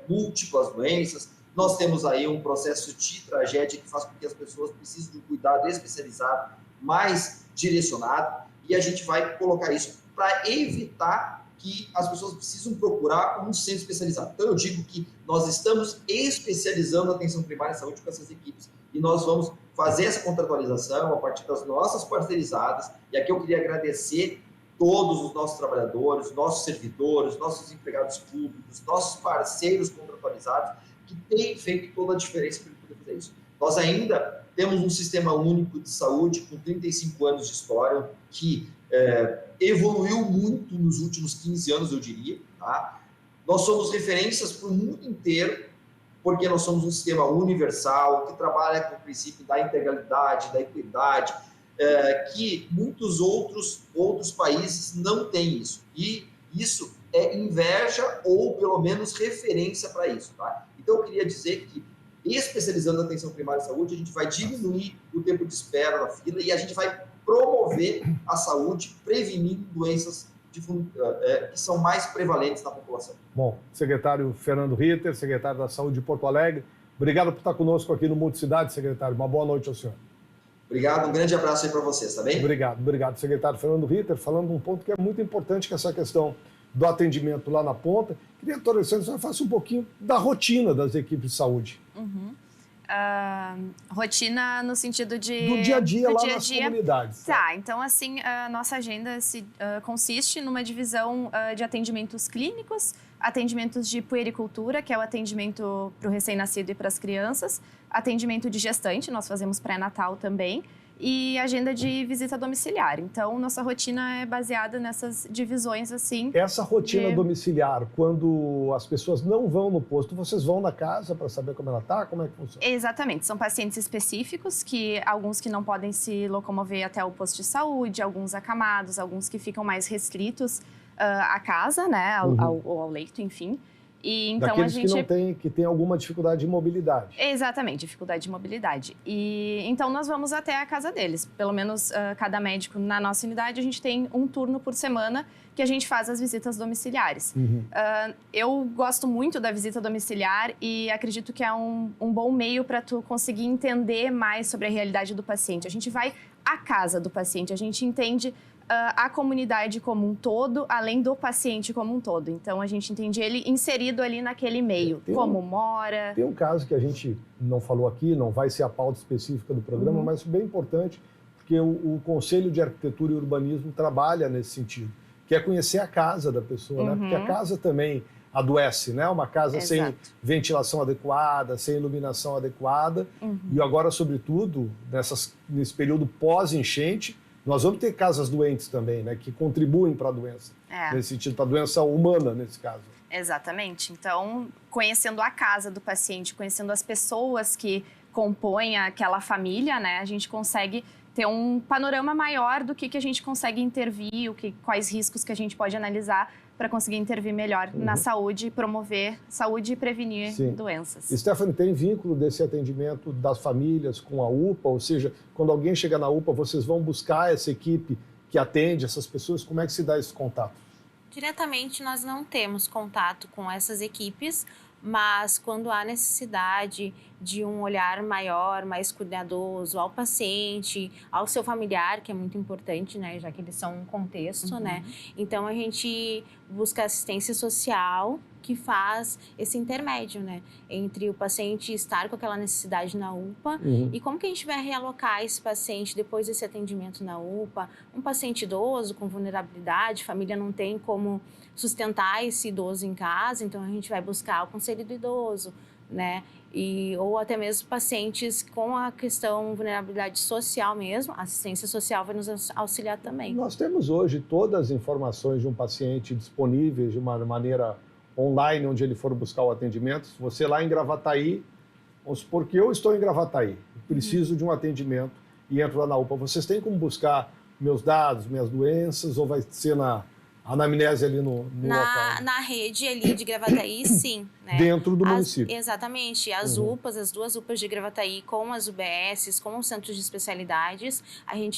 múltiplas doenças. Nós temos aí um processo de tragédia que faz com que as pessoas precisem de um cuidado especializado, mais direcionado, e a gente vai colocar isso para evitar que as pessoas precisam procurar um centro especializado. Então, eu digo que nós estamos especializando a atenção primária à saúde com essas equipes, e nós vamos fazer essa contratualização a partir das nossas parceirizadas, e aqui eu queria agradecer todos os nossos trabalhadores, nossos servidores, nossos empregados públicos, nossos parceiros contratualizados, que têm feito toda a diferença para poder fazer isso. Nós ainda temos um sistema único de saúde com 35 anos de história, que evoluiu muito nos últimos 15 anos, eu diria. Tá? Nós somos referências para o mundo inteiro, porque nós somos um sistema universal, que trabalha com o princípio da integralidade, da equidade, que muitos outros países não têm isso. E isso é inveja ou, pelo menos, referência para isso. Tá? Então, eu queria dizer que, especializando a atenção primária à saúde, a gente vai diminuir o tempo de espera na fila e a gente vai promover a saúde, prevenindo doenças que são mais prevalentes na população. Bom, secretário Fernando Ritter, secretário da Saúde de Porto Alegre, obrigado por estar conosco aqui no Multicidade, secretário. Uma boa noite ao senhor. Obrigado, um grande abraço aí para vocês, tá bem? Obrigado, secretário Fernando Ritter, falando um ponto que é muito importante, que é essa questão do atendimento lá na ponta. Queria, doutora Alessandra, que você faça um pouquinho da rotina das equipes de saúde. Rotina no sentido de... Do dia a dia lá nas comunidades. Tá, então assim, a nossa agenda consiste numa divisão de atendimentos clínicos, atendimentos de puericultura, que é o atendimento para o recém-nascido e para as crianças, atendimento de gestante, nós fazemos pré-natal também, e agenda de visita domiciliar. Então, nossa rotina é baseada nessas divisões, assim... Essa rotina domiciliar, quando as pessoas não vão no posto, vocês vão na casa para saber como ela está? Como é que funciona? Exatamente. São pacientes específicos, alguns que não podem se locomover até o posto de saúde, alguns acamados, alguns que ficam mais restritos à casa, né, ao leito, enfim. E, então, daqueles que tem alguma dificuldade de mobilidade. Exatamente, dificuldade de mobilidade. E então nós vamos até a casa deles. Pelo menos cada médico na nossa unidade, a gente tem um turno por semana que a gente faz as visitas domiciliares. Eu gosto muito da visita domiciliar e acredito que é um bom meio para tu conseguir entender mais sobre a realidade do paciente. A gente vai à casa do paciente, a gente entende a comunidade como um todo, além do paciente como um todo. Então, a gente entende ele inserido ali naquele meio, como mora. Tem um caso que a gente não falou aqui, não vai ser a pauta específica do programa, mas bem importante, porque o Conselho de Arquitetura e Urbanismo trabalha nesse sentido, que é conhecer a casa da pessoa, né? Porque a casa também adoece, né? Uma casa sem ventilação adequada, sem iluminação adequada. E agora, sobretudo, nesse período pós-enchente, nós vamos ter casas doentes também, né, que contribuem para a doença, nesse sentido, para a doença humana, nesse caso. Exatamente. Então, conhecendo a casa do paciente, conhecendo as pessoas que compõem aquela família, né, a gente consegue ter um panorama maior do que a gente consegue intervir, quais riscos que a gente pode analisar para conseguir intervir melhor na saúde, promover saúde e prevenir doenças. E, Stephanie, tem vínculo desse atendimento das famílias com a UPA? Ou seja, quando alguém chega na UPA, vocês vão buscar essa equipe que atende essas pessoas? Como é que se dá esse contato? Diretamente, nós não temos contato com essas equipes, mas quando há necessidade de um olhar maior, mais cuidadoso ao paciente, ao seu familiar, que é muito importante, né, já que eles são um contexto, né? Então, a gente busca assistência social que faz esse intermédio, né, entre o paciente estar com aquela necessidade na UPA e como que a gente vai realocar esse paciente depois desse atendimento na UPA. Um paciente idoso com vulnerabilidade, a família não tem como sustentar esse idoso em casa, então a gente vai buscar o conselho do idoso, né, ou até mesmo pacientes com a questão vulnerabilidade social mesmo, a assistência social vai nos auxiliar também. Nós temos hoje todas as informações de um paciente disponíveis de uma maneira online, onde ele for buscar o atendimento. Se você lá em Gravataí, vamos supor que eu estou em Gravataí, preciso de um atendimento e entro lá na UPA, vocês têm como buscar meus dados, minhas doenças, ou vai ser anamnese ali no local. Na rede ali de Gravataí, sim. Né? Dentro do município. Exatamente. As UPAs, as 2 UPAs de Gravataí, com as UBSs, com os centros de especialidades,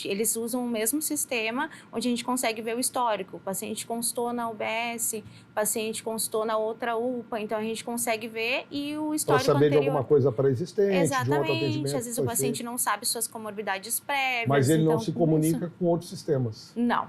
eles usam o mesmo sistema, onde a gente consegue ver o histórico. O paciente consultou na UBS, o paciente consultou na outra UPA, então a gente consegue ver e o histórico anterior. Para saber de alguma coisa pré-existente, exatamente. De um outro atendimento. Às vezes o paciente não sabe suas comorbidades prévias. Mas ele então, não se comunica com outros sistemas? Não.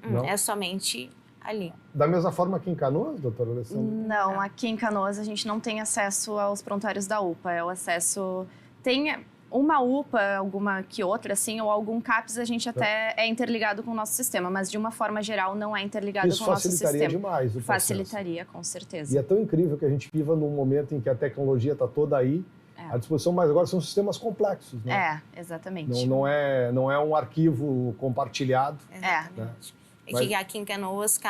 Não? É somente ali. Da mesma forma aqui em Canoas, doutora Alessandra? Não, aqui em Canoas a gente não tem acesso aos prontuários da UPA. É o acesso... Tem uma UPA, alguma que outra, assim, ou algum CAPS, a gente até é interligado com o nosso sistema, mas de uma forma geral não é interligado com o nosso sistema. Isso facilitaria demais o processo. Facilitaria, com certeza. E é tão incrível que a gente viva num momento em que a tecnologia está toda aí, à disposição, mas agora são sistemas complexos, né? Exatamente. Não é um arquivo compartilhado. Exatamente. Né? Que aqui em Canoas,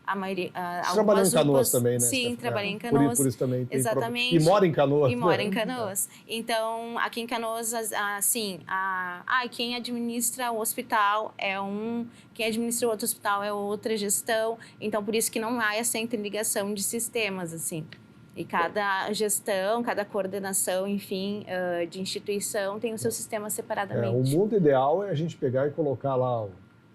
a maioria... Você trabalhou em Canoas também, né? Sim, trabalhei em Canoas. Por isso também tem exatamente. E mora em Canoas. E mora em Canoas. Então, aqui em Canoas, assim, quem administra o hospital quem administra o outro hospital é outra gestão. Então, por isso que não há essa interligação de sistemas, assim. E cada gestão, cada coordenação, enfim, de instituição tem o seu sistema separadamente. O mundo ideal é a gente pegar e colocar lá,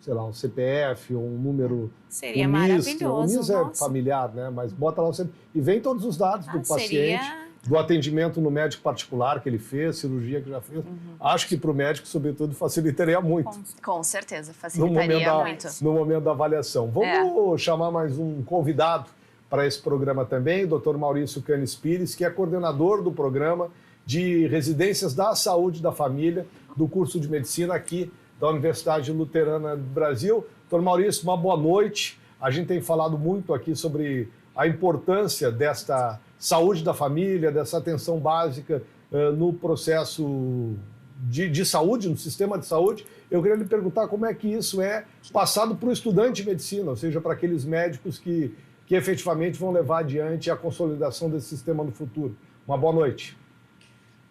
sei lá, um CPF ou um número... Seria maravilhoso. O NIS é familiar, né? Mas bota lá o CPF e vem todos os dados do paciente, do atendimento no médico particular que ele fez, cirurgia que já fez. Acho que para o médico, sobretudo, facilitaria muito. Com certeza, facilitaria muito. No momento da avaliação. Vamos chamar mais um convidado para esse programa também, o Dr. Maurício Canes Pires, que é coordenador do programa de residências da saúde da família do curso de medicina aqui da Universidade Luterana do Brasil. Dr. Maurício, uma boa noite. A gente tem falado muito aqui sobre a importância desta saúde da família, dessa atenção básica no processo de saúde, no sistema de saúde. Eu queria lhe perguntar como é que isso é passado para o estudante de medicina, ou seja, para aqueles médicos que efetivamente vão levar adiante a consolidação desse sistema no futuro. Uma boa noite.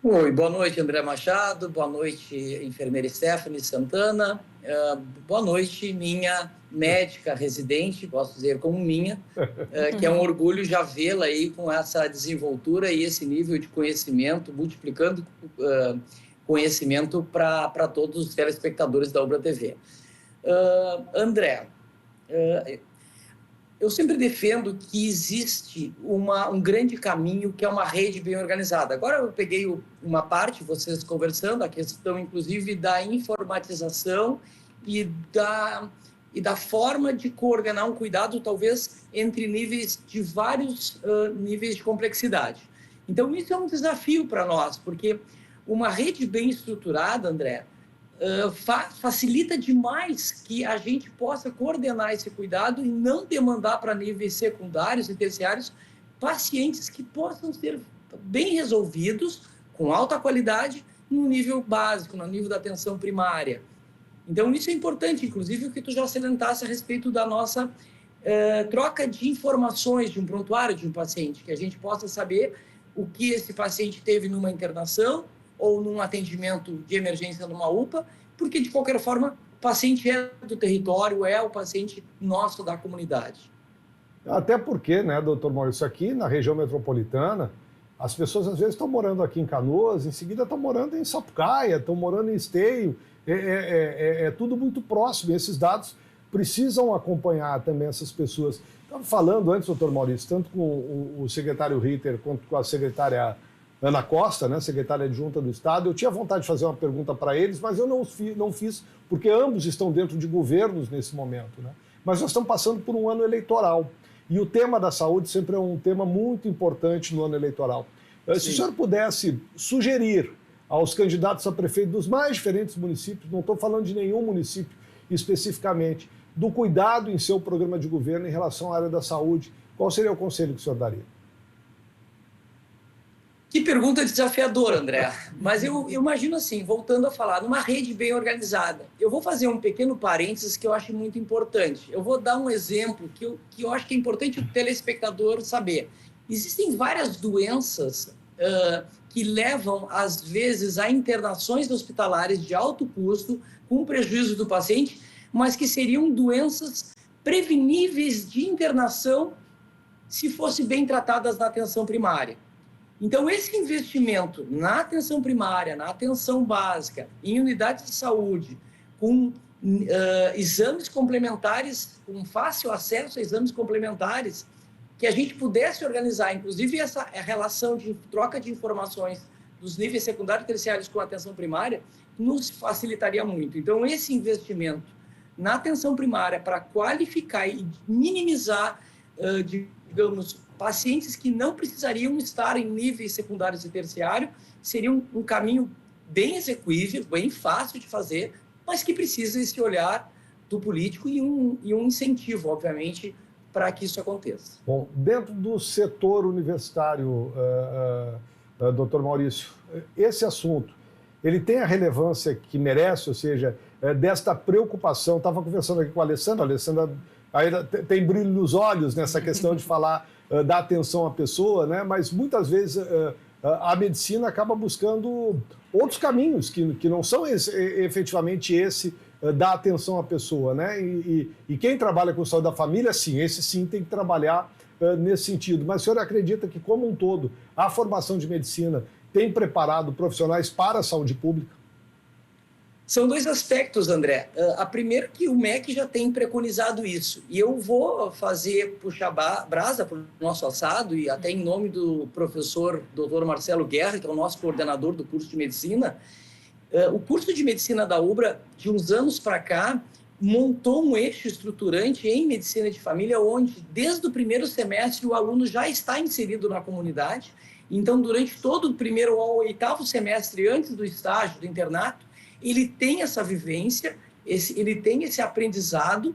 Oi, boa noite, André Machado, boa noite, enfermeira Stephanie Santana, boa noite, minha médica residente, posso dizer como minha, que é um orgulho já vê-la aí com essa desenvoltura e esse nível de conhecimento, multiplicando conhecimento para todos os telespectadores da Ubra TV. André, eu sempre defendo que existe um grande caminho que é uma rede bem organizada. Agora eu peguei uma parte, vocês conversando, a questão inclusive da informatização e da forma de coordenar um cuidado, talvez, entre níveis de vários níveis de complexidade. Então isso é um desafio para nós, porque uma rede bem estruturada, André, facilita demais que a gente possa coordenar esse cuidado e não demandar para níveis secundários e terciários pacientes que possam ser bem resolvidos, com alta qualidade, no nível básico, no nível da atenção primária. Então, isso é importante, inclusive, o que tu já salientasse a respeito da nossa troca de informações de um prontuário de um paciente, que a gente possa saber o que esse paciente teve numa internação, ou num atendimento de emergência numa UPA, porque, de qualquer forma, o paciente é do território, é o paciente nosso da comunidade. Até porque, né, doutor Maurício, aqui na região metropolitana, as pessoas às vezes estão morando aqui em Canoas, em seguida estão morando em Sapucaia, estão morando em Esteio, é tudo muito próximo, e esses dados precisam acompanhar também essas pessoas. Estava falando antes, doutor Maurício, tanto com o secretário Ritter quanto com a secretária Ana Costa, né, secretária adjunta do Estado. Eu tinha vontade de fazer uma pergunta para eles, mas eu não fiz, porque ambos estão dentro de governos nesse momento, né? Mas nós estamos passando por um ano eleitoral. E o tema da saúde sempre é um tema muito importante no ano eleitoral. Se o senhor pudesse sugerir aos candidatos a prefeito dos mais diferentes municípios, não estou falando de nenhum município especificamente, do cuidado em seu programa de governo em relação à área da saúde, qual seria o conselho que o senhor daria? Que pergunta desafiadora, André. Mas eu imagino assim, voltando a falar, numa rede bem organizada. Eu vou fazer um pequeno parênteses que eu acho muito importante. Eu vou dar um exemplo que eu acho que é importante o telespectador saber. Existem várias doenças que levam, às vezes, a internações hospitalares de alto custo, com prejuízo do paciente, mas que seriam doenças preveníveis de internação se fossem bem tratadas na atenção primária. Então, esse investimento na atenção primária, na atenção básica, em unidades de saúde, com exames complementares, com fácil acesso a exames complementares, que a gente pudesse organizar, inclusive essa relação de troca de informações dos níveis secundários e terciários com a atenção primária, nos facilitaria muito. Então, esse investimento na atenção primária para qualificar e minimizar, digamos, pacientes que não precisariam estar em níveis secundários e terciários, seria um caminho bem execuível, bem fácil de fazer, mas que precisa esse olhar do político e um incentivo, obviamente, para que isso aconteça. Bom, dentro do setor universitário, doutor Maurício, esse assunto, ele tem a relevância que merece, ou seja, desta preocupação. Estava conversando aqui com a Alessandra ainda tem brilho nos olhos nessa questão de falar da atenção à pessoa, né? Mas muitas vezes a medicina acaba buscando outros caminhos que não são efetivamente esse da atenção à pessoa, né? E quem trabalha com saúde da família, sim, esse sim tem que trabalhar nesse sentido. Mas o senhor acredita que, como um todo, a formação de medicina tem preparado profissionais para a saúde pública? São dois aspectos, André. A primeira que o MEC já tem preconizado isso. E eu vou puxar brasa para o nosso assado, e até em nome do professor Dr. Marcelo Guerra, que é o nosso coordenador do curso de medicina. O curso de medicina da UBRA, de uns anos para cá, montou um eixo estruturante em medicina de família, onde, desde o primeiro semestre, o aluno já está inserido na comunidade. Então, durante todo o primeiro ao oitavo semestre, antes do estágio, do internato, ele tem essa vivência, ele tem esse aprendizado,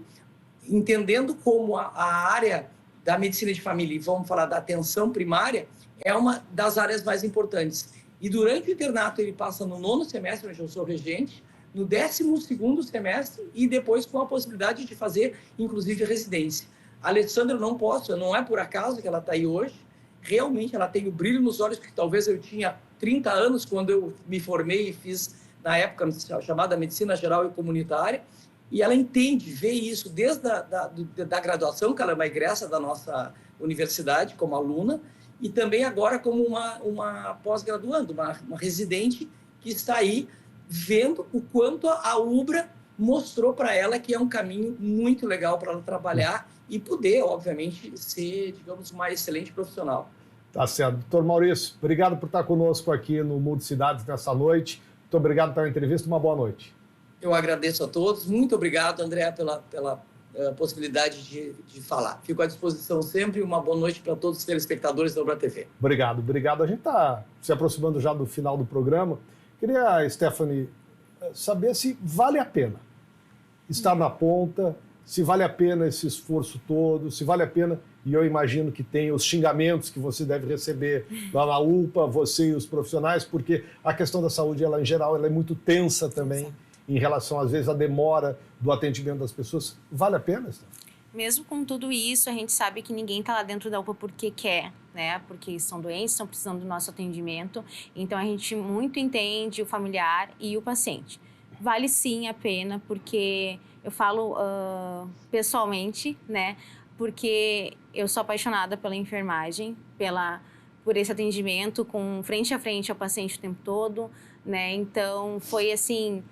entendendo como a área da medicina de família, e vamos falar da atenção primária, é uma das áreas mais importantes. E durante o internato ele passa no 9º semestre, onde eu sou regente, no 12º semestre e depois com a possibilidade de fazer, inclusive, residência. A Alessandra não é por acaso que ela está aí hoje, realmente ela tem o brilho nos olhos, que talvez eu tinha 30 anos quando eu me formei e fiz, na época, chamada Medicina Geral e Comunitária, e ela entende, vê isso desde da graduação, que ela é uma egressa da nossa universidade como aluna, e também agora como uma pós-graduanda, uma residente que está aí vendo o quanto a UBRA mostrou para ela que é um caminho muito legal para ela trabalhar e poder, obviamente, ser, digamos, uma excelente profissional. Tá certo. Doutor Maurício, obrigado por estar conosco aqui no Mundo Cidades nessa noite. Muito obrigado pela entrevista, uma boa noite. Eu agradeço a todos. Muito obrigado, André, pela possibilidade de falar. Fico à disposição sempre. Uma boa noite para todos os telespectadores da UBRA TV. Obrigado. A gente está se aproximando já do final do programa. Queria, Stephanie, saber se vale a pena estar na ponta, se vale a pena esse esforço todo, se vale a pena, e eu imagino que tem os xingamentos que você deve receber lá na UPA, você e os profissionais, porque a questão da saúde, ela, em geral, ela é muito tensa também. Exato. Em relação, às vezes, à demora do atendimento das pessoas. Vale a pena, Stephanie? Mesmo com tudo isso, a gente sabe que ninguém está lá dentro da UPA porque quer, né? Porque são doentes, estão precisando do nosso atendimento. Então, a gente muito entende o familiar e o paciente. Vale sim a pena, porque eu falo pessoalmente, né? Porque eu sou apaixonada pela enfermagem, por esse atendimento com frente a frente ao paciente o tempo todo, né? Então, foi assim...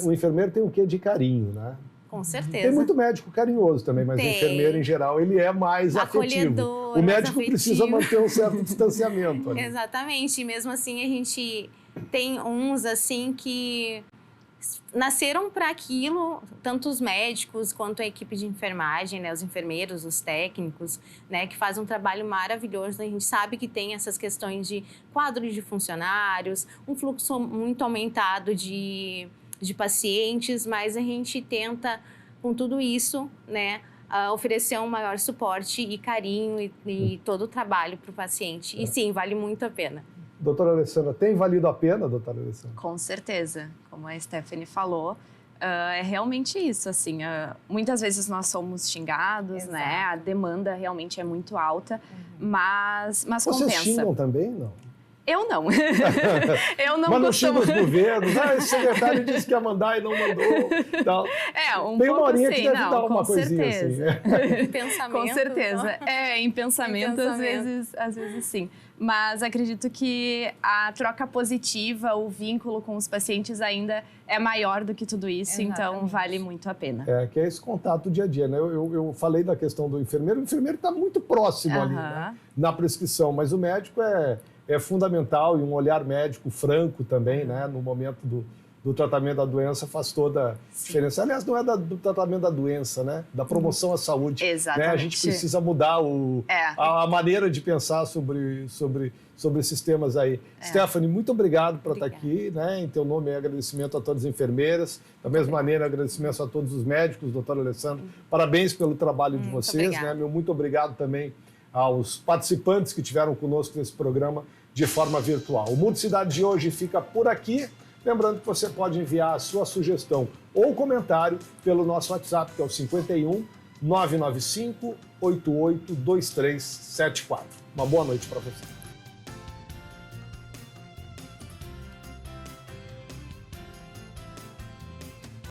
O enfermeiro tem um quê de carinho, né? Com certeza. Tem muito médico carinhoso também, mas o enfermeiro, em geral, ele é mais afetivo. O médico precisa manter um certo distanciamento ali. Exatamente. E mesmo assim, a gente tem uns, assim, que nasceram para aquilo, tanto os médicos quanto a equipe de enfermagem, né? Os enfermeiros, os técnicos, né? Que fazem um trabalho maravilhoso. A gente sabe que tem essas questões de quadros de funcionários, um fluxo muito aumentado de pacientes, mas a gente tenta, com tudo isso, né, oferecer um maior suporte e carinho e todo o trabalho para o paciente. E sim, vale muito a pena. Doutora Alessandra, tem valido a pena, doutora Alessandra? Com certeza. Como a Stephanie falou, é realmente isso, assim, muitas vezes nós somos xingados, exato, né? A demanda realmente é muito alta, mas Vocês compensa. Vocês xingam também, não? Eu não. Eu não Mas costumo... nos governos, esse secretário disse que ia mandar e não mandou. Tal. Tem uma horinha sim, que deve dar uma coisinha assim. Pensamento. Com certeza. Em pensamento, às vezes sim. Mas acredito que a troca positiva, o vínculo com os pacientes ainda é maior do que tudo isso, então vale muito a pena. Que é esse contato dia a dia, né? Eu falei da questão do enfermeiro, o enfermeiro está muito próximo ali, né? Na prescrição, mas o médico é fundamental e um olhar médico franco também, né? No momento do tratamento da doença faz toda a diferença. Aliás, não é do tratamento da doença, né? Da promoção à saúde. Exatamente. Né? A gente precisa mudar a maneira de pensar sobre esses temas aí. Stephanie, muito obrigado por estar aqui, né? Em teu nome, agradecimento a todas as enfermeiras. Da mesma maneira, agradecimento a todos os médicos, doutor Alessandro. Parabéns pelo trabalho de vocês, né? Muito obrigado também aos participantes que estiveram conosco nesse programa de forma virtual. O Mundo Cidade de hoje fica por aqui. Lembrando que você pode enviar a sua sugestão ou comentário pelo nosso WhatsApp, que é o 51 995 88 2374. Uma boa noite para você.